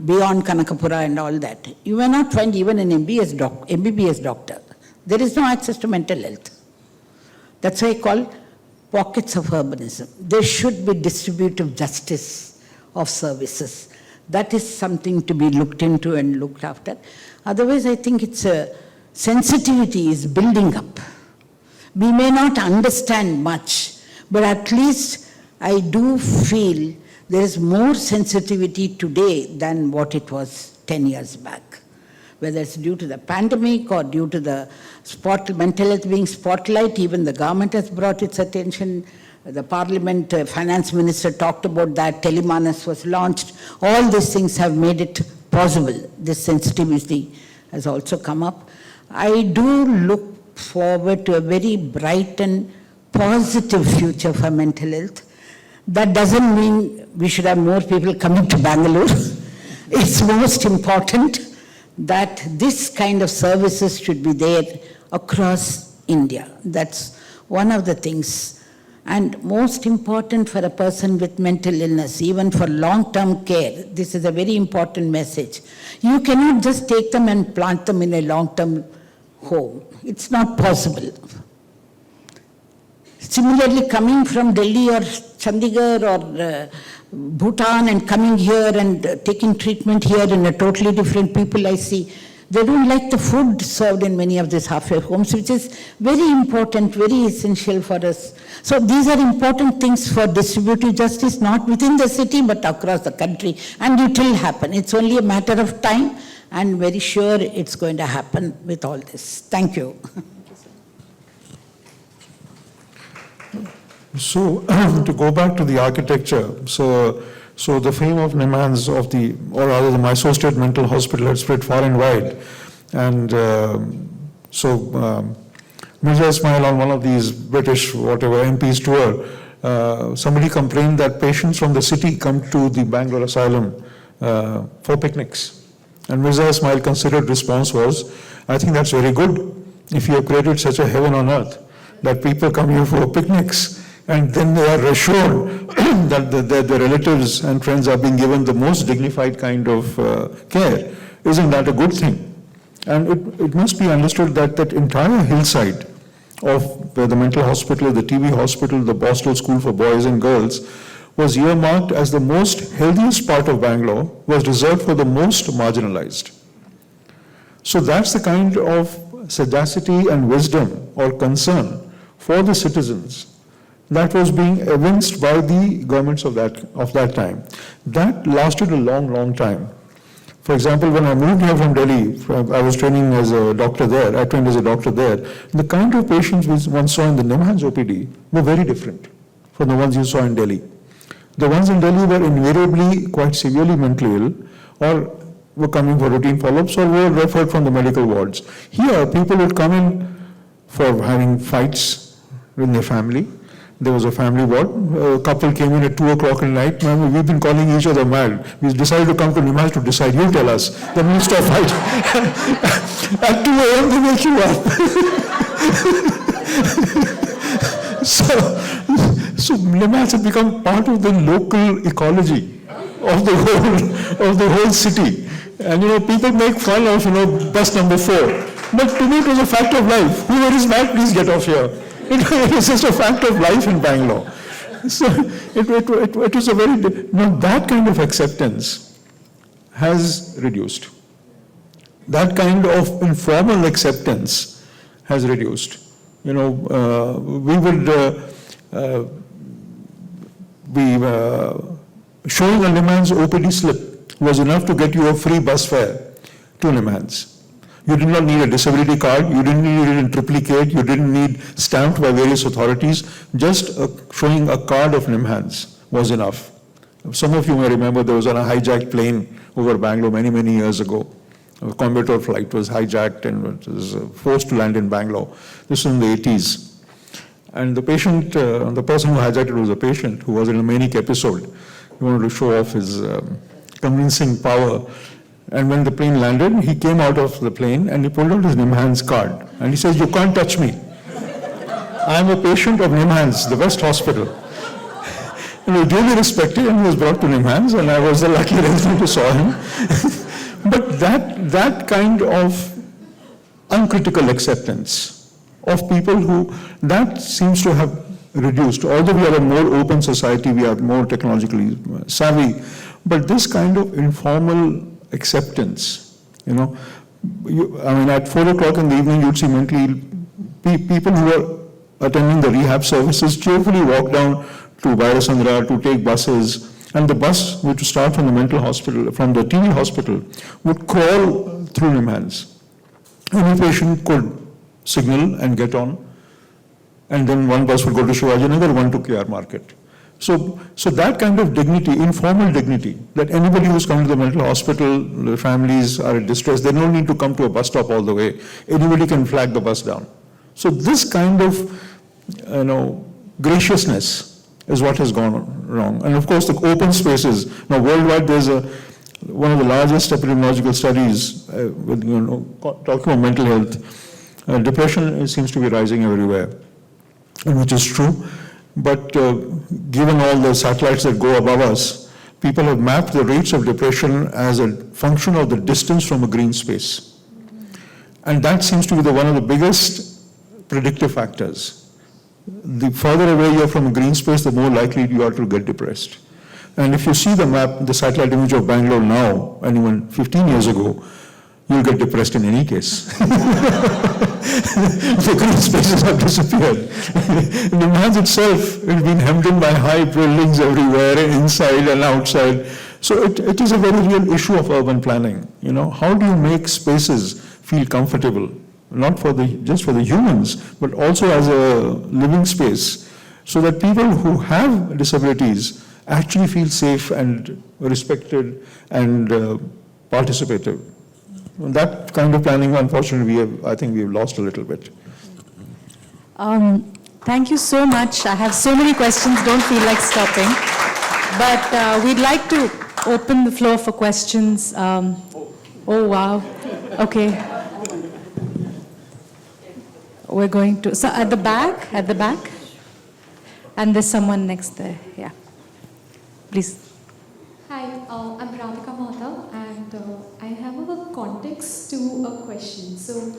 beyond Kanakapura and all that, you may not find even an MBBS doctor. There is no access to mental health. That's why I call pockets of urbanism. There should be distributive justice of services. That is something to be looked into and looked after. Otherwise, I think it's a sensitivity is building up. We may not understand much, but at least I do feel there is more sensitivity today than what it was 10 years back. Whether it's due to the pandemic or due to the mental health being spotlight, even the government has brought its attention. The Parliament Finance Minister talked about that, Telemanas was launched. All these things have made it possible. This sensitivity has also come up. I do look forward to a very bright and positive future for mental health. That doesn't mean we should have more people coming to Bangalore. It's most important that this kind of services should be there across India. That's one of the things. And most important for a person with mental illness, even for long-term care, this is a very important message. You cannot just take them and plant them in a long-term home. It's not possible. Similarly, coming from Delhi or Chandigarh or Bhutan and coming here and taking treatment here in a totally different people I see, they don't like the food served in many of these halfway homes, which is very important, very essential for us. So these are important things for distributive justice, not within the city, but across the country. And it will happen. It's only a matter of time, and very sure it's going to happen with all this. Thank you. So, to go back to the architecture, so the fame of Nimans or rather the Mysore State Mental Hospital had spread far and wide. And Mirza Ismail on one of these British, MPs tour, somebody complained that patients from the city come to the Bangalore asylum for picnics. And Mirza Ismail considered response was, I think that's very good. If you have created such a heaven on earth, that people come here for picnics, and then they are assured that the relatives and friends are being given the most dignified kind of care. Isn't that a good thing? And it must be understood that that entire hillside of where the mental hospital, the TB hospital, the Boston School for Boys and Girls was earmarked as the most healthiest part of Bangalore, was reserved for the most marginalized. So that's the kind of sagacity and wisdom or concern for the citizens that was being evinced by the governments of that time. That lasted a long, long time. For example, when I moved here from Delhi, I was training as a doctor there, I trained as a doctor there. The kind of patients one saw in the NIMHANS OPD were very different from the ones you saw in Delhi. The ones in Delhi were invariably quite severely mentally ill, or were coming for routine follow-ups, or were referred from the medical wards. Here, people would come in for having fights with their family. There was a family ward. A couple came in at 2 o'clock at night. Ma'am, we've been calling each other mad. We decided to come to Nimhans to decide. You tell us. Then we'll stop fight. At 2 a.m. they wake you up. So Nimhans have become part of the local ecology of the whole city. And people make fun of bus number 4. But to me it was a fact of life. Whoever is mad, please get off here. It is just a fact of life in Bangalore. So it was a very, now that kind of acceptance has reduced. That kind of informal acceptance has reduced. We would showing a Nimhans OPD slip was enough to get you a free bus fare to Nimhans. You did not need a disability card, you didn't need it in triplicate, you didn't need stamped by various authorities. Just showing a card of Nimhans was enough. Some of you may remember there was a hijacked plane over Bangalore many, many years ago. A Coimbatore flight was hijacked and it was forced to land in Bangalore. This was in the 80s. And the patient, the person who hijacked it was a patient who was in a manic episode. He wanted to show off his convincing power. And when the plane landed, he came out of the plane and he pulled out his Nimhans card. And he says, "You can't touch me. I'm a patient of Nimhans, the West Hospital." And he was duly respected and he was brought to Nimhans, and I was the lucky resident who saw him. But that kind of uncritical acceptance of people who, that seems to have reduced. Although we are a more open society, we are more technologically savvy, but this kind of informal acceptance, at 4 o'clock in the evening, you'd see mentally ill people who are attending the rehab services cheerfully walk down to Vairasandra to take buses, and the bus which would start from the mental hospital, from the TB hospital, would crawl through Nimhans. Any patient could signal and get on, and then one bus would go to Shivajinagar, one to KR Market. So that kind of dignity, informal dignity, that anybody who's coming to the mental hospital, the families are in distress, they don't need to come to a bus stop all the way. Anybody can flag the bus down. So this kind of, graciousness is what has gone wrong. And of course, the open spaces. Now, worldwide, there's one of the largest epidemiological studies talking about mental health. Depression seems to be rising everywhere, which is true. But given all the satellites that go above us, people have mapped the rates of depression as a function of the distance from a green space. And that seems to be one of the biggest predictive factors. The further away you are from a green space, the more likely you are to get depressed. And if you see the map, the satellite image of Bangalore now, and even 15 years ago, you'll get depressed in any case. The green spaces have disappeared. The Nimhans itself has been hemmed in by high buildings everywhere, inside and outside. So it is a very real issue of urban planning. How do you make spaces feel comfortable, not just for the humans, but also as a living space, so that people who have disabilities actually feel safe and respected and participative. That kind of planning, unfortunately, I think we've lost a little bit. Thank you so much. I have so many questions, don't feel like stopping. But we'd like to open the floor for questions. Oh, wow. Okay. We're going to, so at the back. And there's someone next there, yeah. Please. Hi, I'm Radhika Mata, and I have a context to a question. So,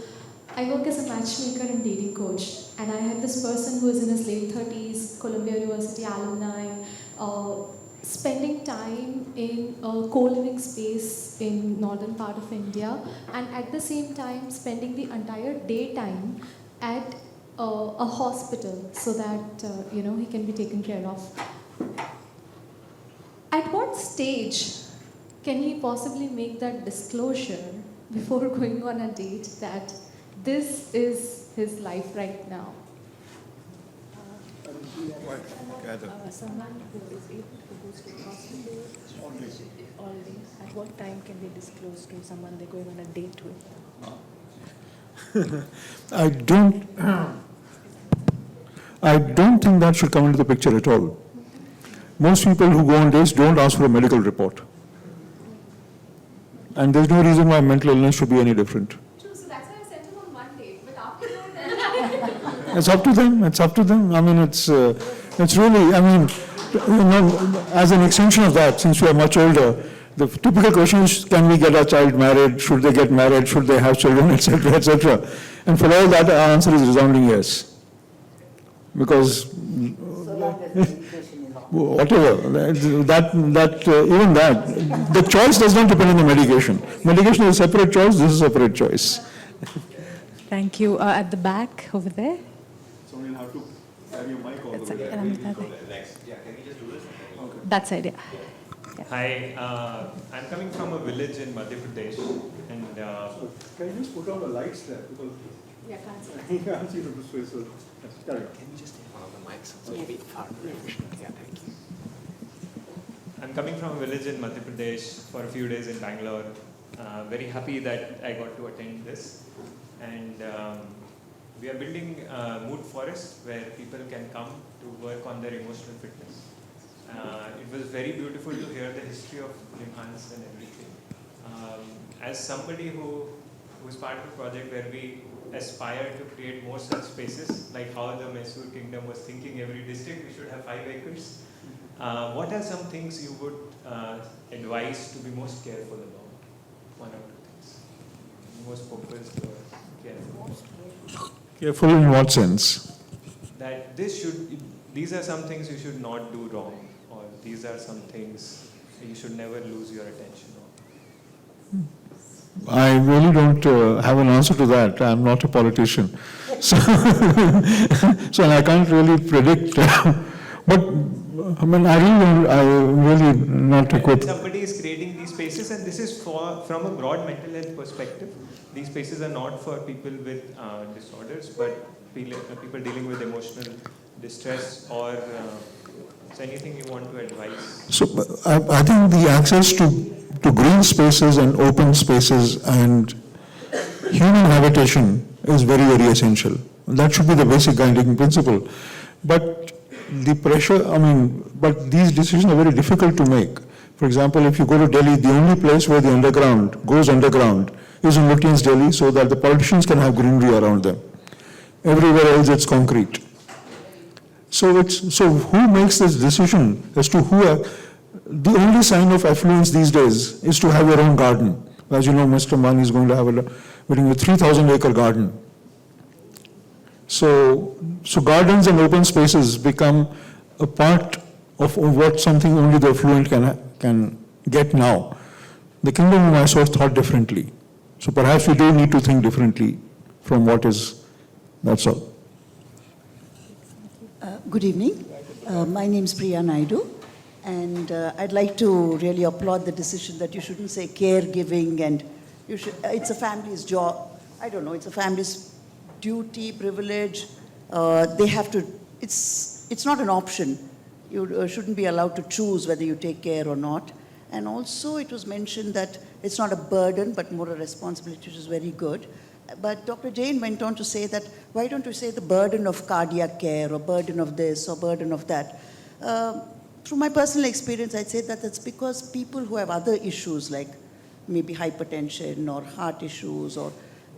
I work as a matchmaker and dating coach, and I had this person who is in his late 30s, Columbia University alumni, spending time in a co-living space in northern part of India, and at the same time spending the entire daytime at a hospital so that he can be taken care of. At what stage can he possibly make that disclosure before going on a date that this is his life right now? Someone who is able to go to hospital all day, at what time can they disclose to someone they're going on a date with? I don't think that should come into the picture at all. Most people who go on dates don't ask for a medical report. And there's no reason why mental illness should be any different. True, so that's why I sent him on one date, but after that... It's up to them, it's up to them. I mean, it's really, I mean, as an extension of that, since we are much older, the typical question is, can we get our child married? Should they get married? Should they have children, etc., etc.? And for all that, our answer is resounding yes. Because whatever, even that, the choice does not depend on the medication. Medication is a separate choice, this is a separate choice. Thank you. At the back, over there. So we'll have to have your mic all That's the way it. there. That side, yeah. Hi, I'm coming from a village in Madhya Pradesh, and Can you just put on the lights there? Because Yeah, can't see. you can't see the display, so carry on. I'm coming from a village in Madhya Pradesh for a few days in Bangalore. Very happy that I got to attend this, and we are building a mood forest where people can come to work on their emotional fitness. It was very beautiful to hear the history of Nimhans and everything. As somebody who was part of a project where we aspire to create more such spaces, like how the Mysore Kingdom was thinking every district we should have 5 acres. What are some things you would advise to be most careful about? 1 or 2 things. Most focused or careful. Careful in what sense? That these are some things you should not do wrong, or these are some things you should never lose your attention on. I really don't have an answer to that. I'm not a politician. So, so I can't really predict. But I mean, I'm really not equipped. Somebody is creating these spaces, and this is from a broad mental health perspective. These spaces are not for people with disorders, but people dealing with emotional distress or so anything you want to advise? So I think the access to green spaces and open spaces and human habitation is very, very essential. That should be the basic guiding principle. But the pressure, but these decisions are very difficult to make. For example, if you go to Delhi, the only place where the underground goes underground is in Lutyens, Delhi, so that the politicians can have greenery around them. Everywhere else it's concrete. So who makes this decision as to the only sign of affluence these days is to have your own garden. As you know, Mr. Mani is going to have a 3,000-acre garden. So gardens and open spaces become a part of what something only the affluent can get now. The kingdom of Mysore thought differently. So perhaps we do need to think differently from what is, that's all. Good evening. My name is Priya Naidu, and I'd like to really applaud the decision that you shouldn't say caregiving and it's a family's job. I don't know, it's a family's duty, privilege. They have to, it's not an option. You shouldn't be allowed to choose whether you take care or not. And also it was mentioned that it's not a burden, but more a responsibility, which is very good. But Dr. Jain went on to say that, why don't you say the burden of cardiac care or burden of this or burden of that? Through my personal experience, I'd say that that's because people who have other issues like maybe hypertension or heart issues or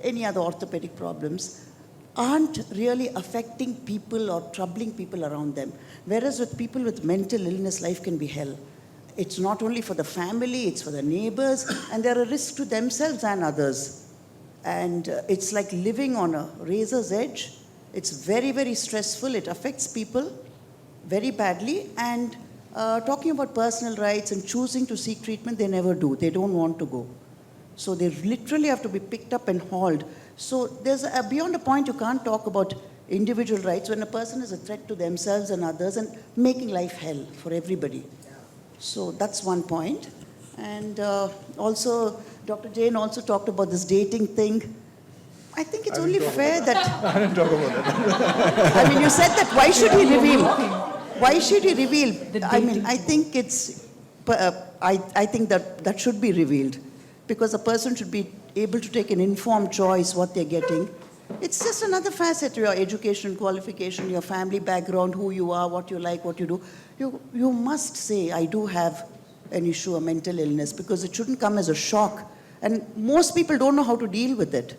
any other orthopedic problems aren't really affecting people or troubling people around them. Whereas with people with mental illness, life can be hell. It's not only for the family, it's for the neighbors, and they're a risk to themselves and others. And it's like living on a razor's edge. It's very, very stressful. It affects people very badly. And talking about personal rights and choosing to seek treatment, they never do. They don't want to go. So they literally have to be picked up and hauled. So there's beyond a point you can't talk about individual rights when a person is a threat to themselves and others and making life hell for everybody. So that's one point. And also, Dr. Jain also talked about this dating thing. I think it's only fair that... I didn't talk about that. I mean, you said that, why should he reveal? Why should he reveal? I mean, I think it's... I think that should be revealed. Because a person should be able to take an informed choice what they're getting. It's just another facet, your education, qualification, your family background, who you are, what you like, what you do. You must say, I do have an issue, a mental illness, because it shouldn't come as a shock. And most people don't know how to deal with it.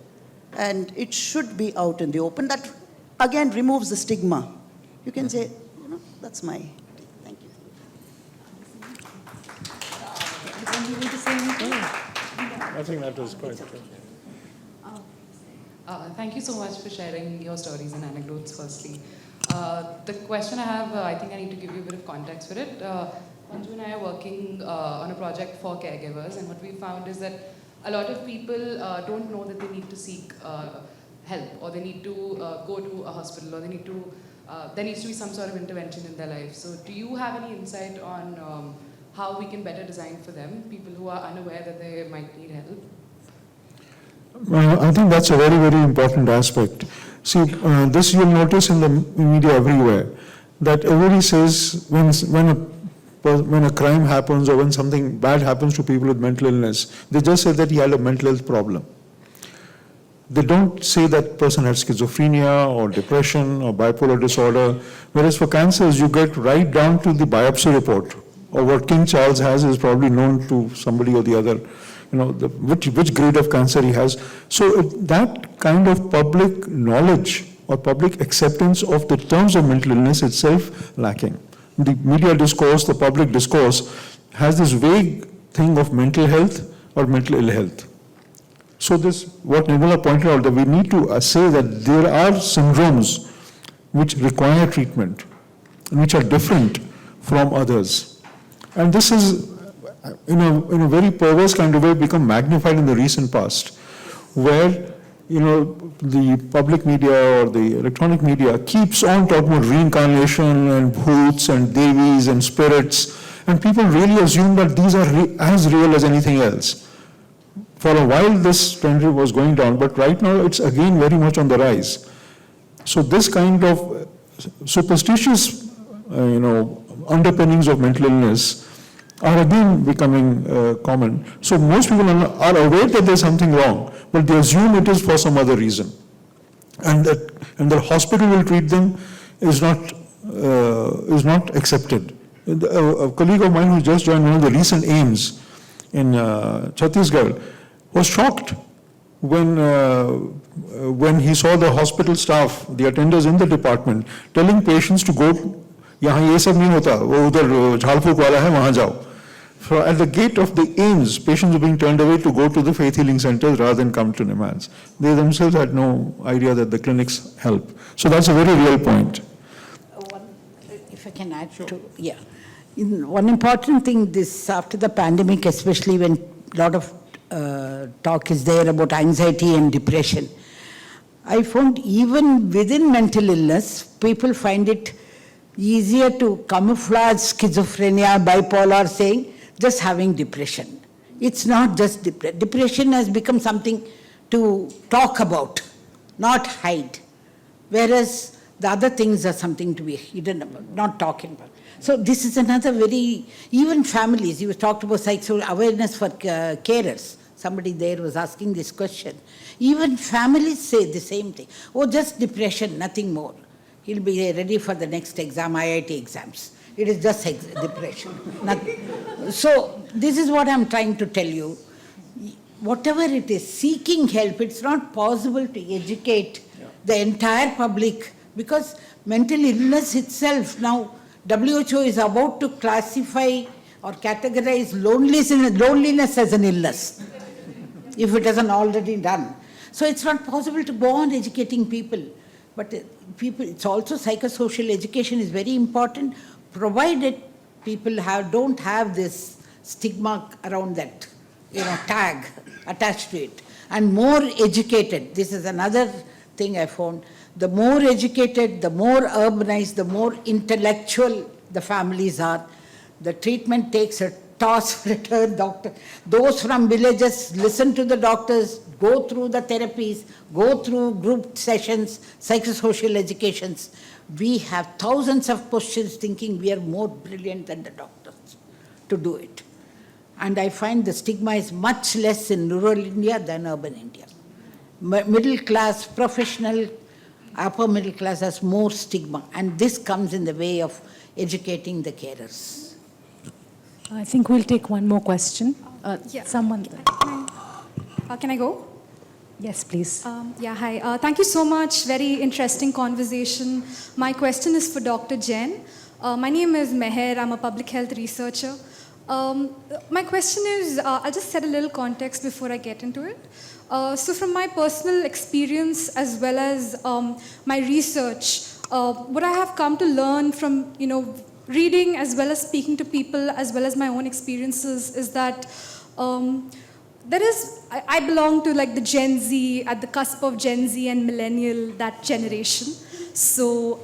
And it should be out in the open. That, again, removes the stigma. You can say, that's my... Thank you. I think that was quite good. Thank you so much for sharing your stories and anecdotes, firstly. The question I have, I think I need to give you a bit of context for it. Anju and I are working on a project for caregivers, and what we found is that a lot of people don't know that they need to seek help, or they need to go to a hospital, or they need to, there needs to be some sort of intervention in their life. So do you have any insight on how we can better design for them, people who are unaware that they might need help? I think that's a very, very important aspect. See, this you'll notice in the media everywhere, that everybody says when a crime happens or when something bad happens to people with mental illness, they just say that he had a mental health problem. They don't say that person had schizophrenia or depression or bipolar disorder, whereas for cancers, you get right down to the biopsy report, or what King Charles has is probably known to somebody or the other, which grade of cancer he has. So that kind of public knowledge or public acceptance of the terms of mental illness itself lacking. The media discourse, the public discourse has this vague thing of mental health or mental ill health. So this, what Nirmala pointed out, that we need to say that there are syndromes which require treatment and which are different from others. And this is, in a very perverse kind of way, become magnified in the recent past, where the public media or the electronic media keeps on talking about reincarnation and bhoots and devis and spirits, and people really assume that these are as real as anything else. For a while this trend was going down, but right now it's again very much on the rise. So this kind of superstitious underpinnings of mental illness are again becoming common. So most people are aware that there's something wrong, but they assume it is for some other reason. And the hospital will treat them is not accepted. A colleague of mine who just joined one of the recent AIMS in Chhattisgarh was shocked when he saw the hospital staff, the attenders in the department, telling patients to go, yahan ye sab nahi hota, wo udhar jhalpuk wala hai, wahan jao. So at the gate of the AIMS, patients were being turned away to go to the faith healing centers rather than come to NIMHANS. They themselves had no idea that the clinics help. So that's a very real point. If I can add to, yeah. One important thing this, after the pandemic, especially when a lot of talk is there about anxiety and depression, I found even within mental illness, people find it easier to camouflage schizophrenia, bipolar, saying just having depression. It's not just depression. Depression has become something to talk about, not hide. Whereas the other things are something to be hidden about, not talking about. So this is another very, even families, you talked about psychosocial awareness for carers. Somebody there was asking this question. Even families say the same thing. Oh, just depression, nothing more. He'll be ready for the next exam, IIT exams. It is just depression. So this is what I'm trying to tell you. Whatever it is, seeking help, it's not possible to educate the entire public, because mental illness itself, now WHO is about to classify or categorize loneliness as an illness, if it hasn't already done. So it's not possible to go on educating people. But people, it's also psychosocial education is very important, provided people don't have this stigma around that, tag attached to it. And more educated, this is another thing I found, the more educated, the more urbanized, the more intellectual the families are, the treatment takes a toss for a turn. Those from villages listen to the doctors, go through the therapies, go through group sessions, psychosocial educations. We have thousands of questions thinking we are more brilliant than the doctors to do it. And I find the stigma is much less in rural India than urban India. Middle class, professional, upper middle class has more stigma, and this comes in the way of educating the carers. I think we'll take one more question. Yeah. Someone. Can I go? Yes, please. Yeah, hi. Thank you so much. Very interesting conversation. My question is for Dr. Jain. My name is Meher. I'm a public health researcher. My question is, I'll just set a little context before I get into it. So from my personal experience as well as my research, what I have come to learn from, reading as well as speaking to people as well as my own experiences is that I belong to like the Gen Z, at the cusp of Gen Z and millennial, that generation. So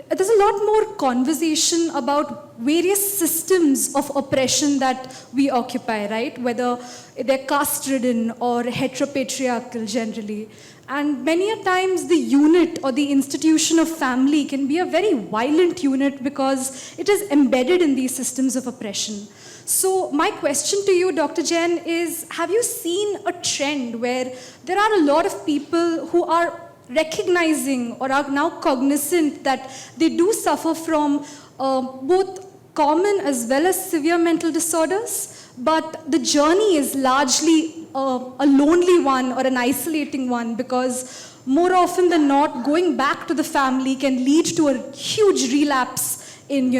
there's a lot more conversation about various systems of oppression that we occupy, right? Whether they're caste-ridden or heteropatriarchal generally. And many a times the unit or the institution of family can be a very violent unit because it is embedded in these systems of oppression. So my question to you, Dr. Jain, is have you seen a trend where there are a lot of people who are recognizing or are now cognizant that they do suffer from both common as well as severe mental disorders, but the journey is largely a lonely one or an isolating one, because more often than not, going back to the family can lead to a huge relapse in,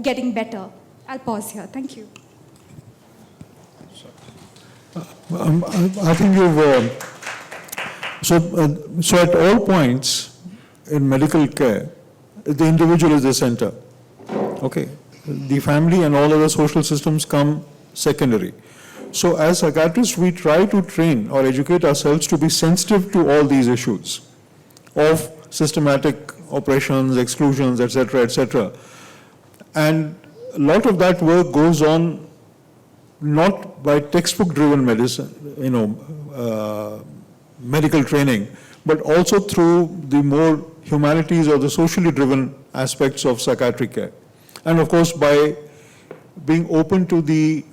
getting better. I'll pause here. Thank you. I think you've... So at all points in medical care, the individual is the center. Okay. The family and all other social systems come secondary. So as psychiatrists, we try to train or educate ourselves to be sensitive to all these issues of systematic oppressions, exclusions, etc., etc. And a lot of that work goes on not by textbook-driven medicine, medical training, but also through the more humanities or the socially driven aspects of psychiatric care. And of course, by being open to the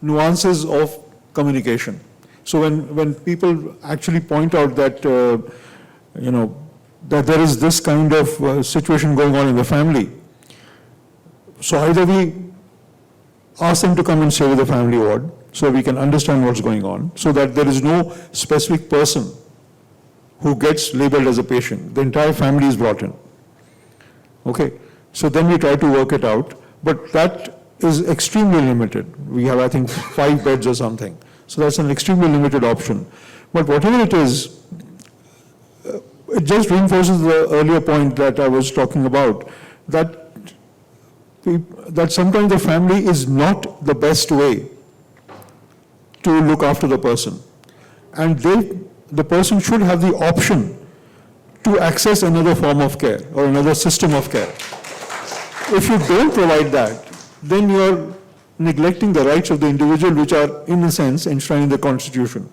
nuances of communication. So when people actually point out that, that there is this kind of situation going on in the family, so either we ask them to come and stay with the family ward so we can understand what's going on, so that there is no specific person who gets labeled as a patient. The entire family is brought in. Okay, so then we try to work it out, but that is extremely limited. We have, I think, 5 beds or something. So that's an extremely limited option. But whatever it is, it just reinforces the earlier point that I was talking about, that sometimes the family is not the best way to look after the person. And the person should have the option to access another form of care or another system of care. If you don't provide that, then you're neglecting the rights of the individual, which are, in a sense, enshrined in the Constitution.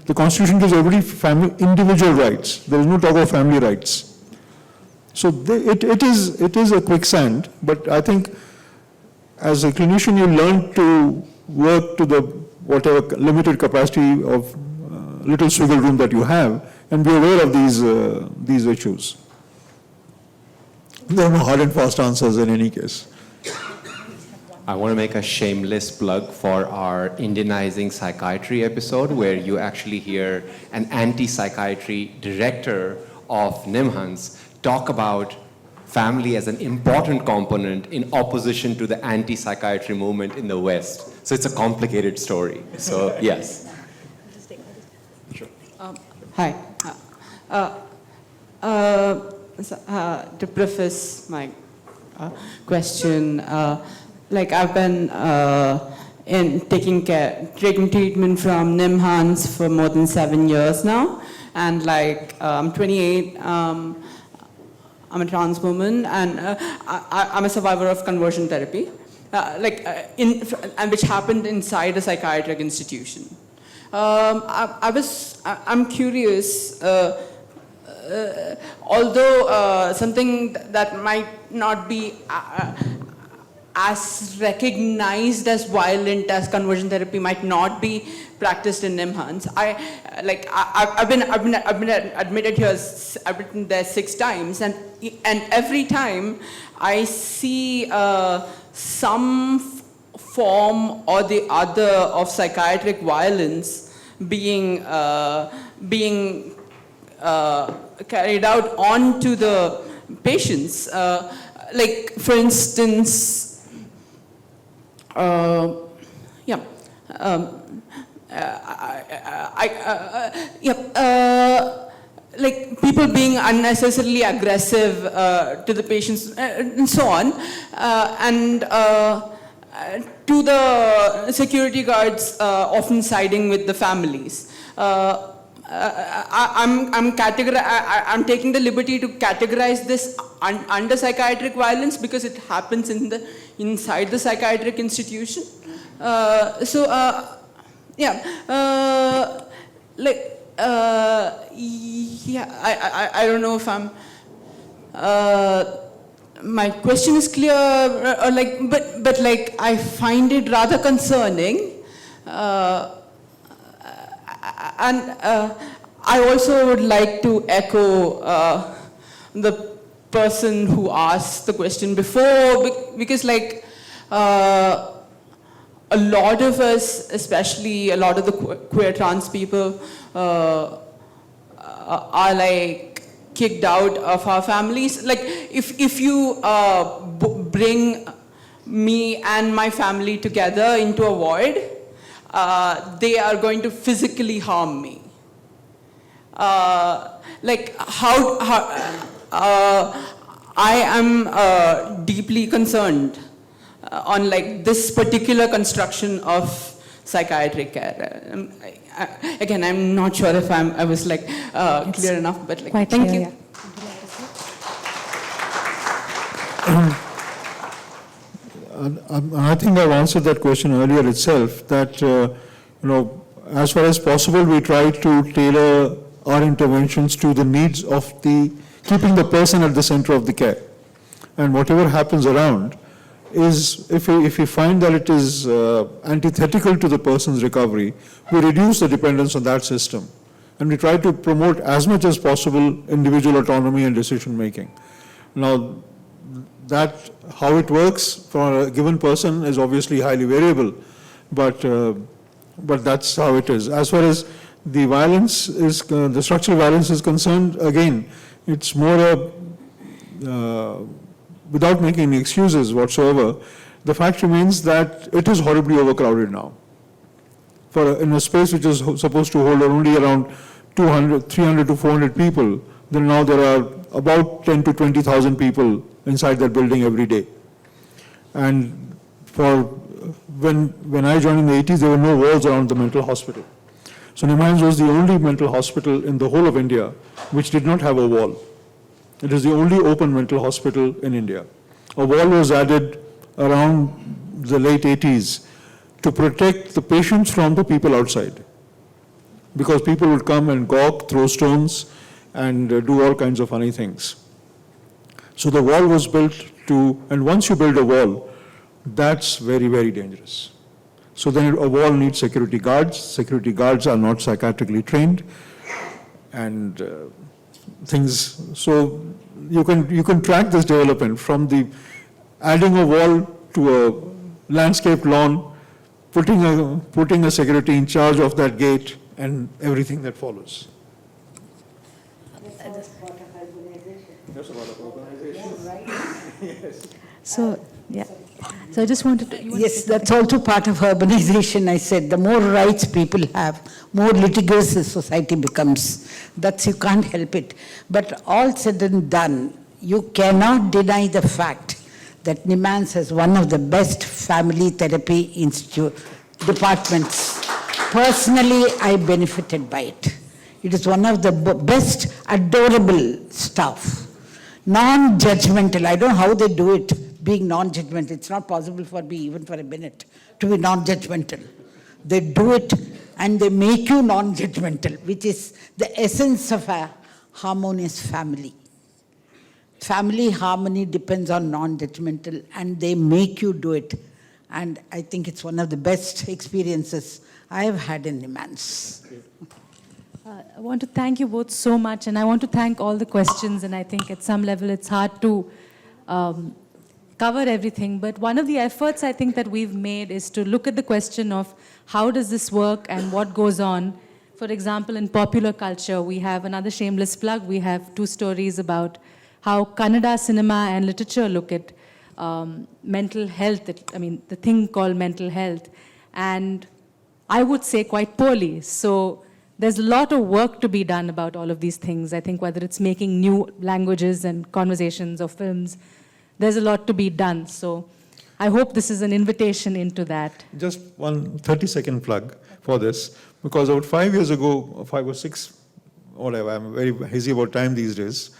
The Constitution gives every family individual rights. There is no talk of family rights. So it is a quicksand, but I think as a clinician, you learn to work to the whatever limited capacity of little wiggle room that you have, and be aware of these issues. There are no hard and fast answers in any case. I want to make a shameless plug for our Indianizing Psychiatry episode, where you actually hear an anti-psychiatry director of NIMHANS talk about family as an important component in opposition to the anti-psychiatry movement in the West. So it's a complicated story. So yes. Sure. Hi. To preface my question, like I've been taking treatment from NIMHANS for more than 7 years now, and like I'm 28. I'm a trans woman, and I'm a survivor of conversion therapy, and which happened inside a psychiatric institution. I'm curious, although something that might not be as recognized as violent as conversion therapy might not be practiced in NIMHANS. I've been admitted here. I've been there 6 times, and every time I see some form or the other of psychiatric violence being carried out onto the patients. Like, for instance, like people being unnecessarily aggressive to the patients and so on, and to the security guards often siding with the families. I'm taking the liberty to categorize this under psychiatric violence because it happens inside the psychiatric institution. I don't know if I'm. My question is clear, but I find it rather concerning. And I also would like to echo the person who asked the question before, because a lot of us, especially a lot of the queer trans people, are kicked out of our families. Like, if you bring me and my family together into a ward, they are going to physically harm me. I am deeply concerned on this particular construction of psychiatric care. Again, I'm not sure if I was clear enough, but quite thank clear, you. Yeah. I think I've answered that question earlier itself, that, as far as possible, we try to tailor our interventions to the needs of keeping the person at the center of the care. And whatever happens around is, if we find that it is antithetical to the person's recovery, we reduce the dependence on that system. And we try to promote as much as possible individual autonomy and decision making. Now, how it works for a given person is obviously highly variable, but that's how it is. As far as the violence the structural violence is concerned, again, it's more without making any excuses whatsoever, the fact remains that it is horribly overcrowded now. In a space which is supposed to hold only around 300 to 400 people, then now there are about 10 to 20,000 people inside that building every day. And when I joined in the 80s, there were no walls around the mental hospital. So NIMHANS was the only mental hospital in the whole of India which did not have a wall. It is the only open mental hospital in India. A wall was added around the late 80s to protect the patients from the people outside, because people would come and gawk, throw stones, and do all kinds of funny things. So the wall was built and once you build a wall, that's very, very dangerous. So then a wall needs security guards. Security guards are not psychiatrically trained, and things. So you can track this development from the adding a wall to a landscaped lawn, putting a security in charge of that gate, and everything that follows. So, yeah. So I just wanted to... Yes, that's also part of urbanization, I said. The more rights people have, more litigious the society becomes. That's, you can't help it. But all said and done, you cannot deny the fact that NIMHANS has one of the best family therapy departments. Personally, I benefited by it. It is one of the best, adorable staff. Non-judgmental. I don't know how they do it, being non-judgmental. It's not possible for me, even for a minute, to be non-judgmental. They do it and they make you non-judgmental, which is the essence of a harmonious family. Family harmony depends on non-judgmental, and they make you do it. And I think it's one of the best experiences I have had in NIMHANS. I want to thank you both so much, and I want to thank all the questions, and I think at some level it's hard to cover everything, but one of the efforts I think that we've made is to look at the question of how does this work and what goes on. For example, in popular culture, we have another shameless plug. We have 2 stories about how Kannada cinema and literature look at mental health, the thing called mental health, and I would say quite poorly. So there's a lot of work to be done about all of these things. I think whether it's making new languages and conversations or films, there's a lot to be done. So I hope this is an invitation into that. Just one 30-second plug for this, because about 5 years ago, 5 or 6, whatever, I'm very hazy about time these days,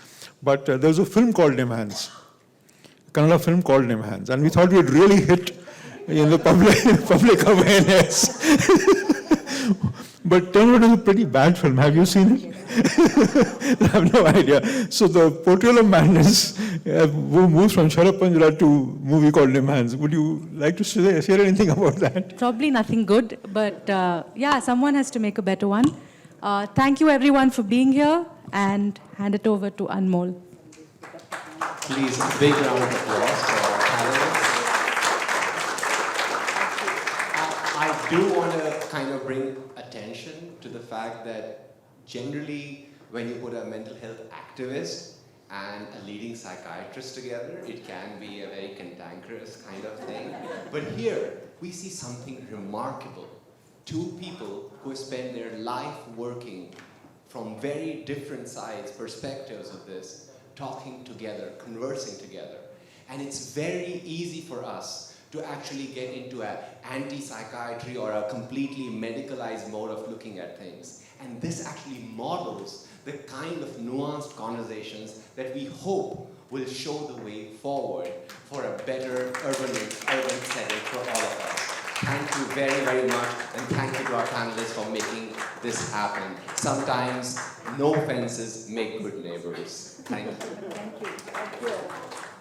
but there was a film called NIMHANS, a Kannada film called NIMHANS, and we thought we'd really hit in the public awareness. But turned out it was a pretty bad film. Have you seen it? I have no idea. So the portrayal of madness moves from Sharap Panjara to a movie called NIMHANS. Would you like to share anything about that? Probably nothing good, but yeah, someone has to make a better one. Thank you everyone for being here, and hand it over to Anmol. Please, a big round of applause for our panelists. I do want to kind of bring attention to the fact that generally when you put a mental health activist and a leading psychiatrist together, it can be a very cantankerous kind of thing. But here we see something remarkable. 2 people who spend their life working from very different sides, perspectives of this, talking together, conversing together. And it's very easy for us to actually get into an anti-psychiatry or a completely medicalized mode of looking at things. And this actually models the kind of nuanced conversations that we hope will show the way forward for a better urban setting for all of us. Thank you very, very much, and thank you to our panelists for making this happen. Sometimes no fences make good neighbors. Thank you. Thank you. Thank you.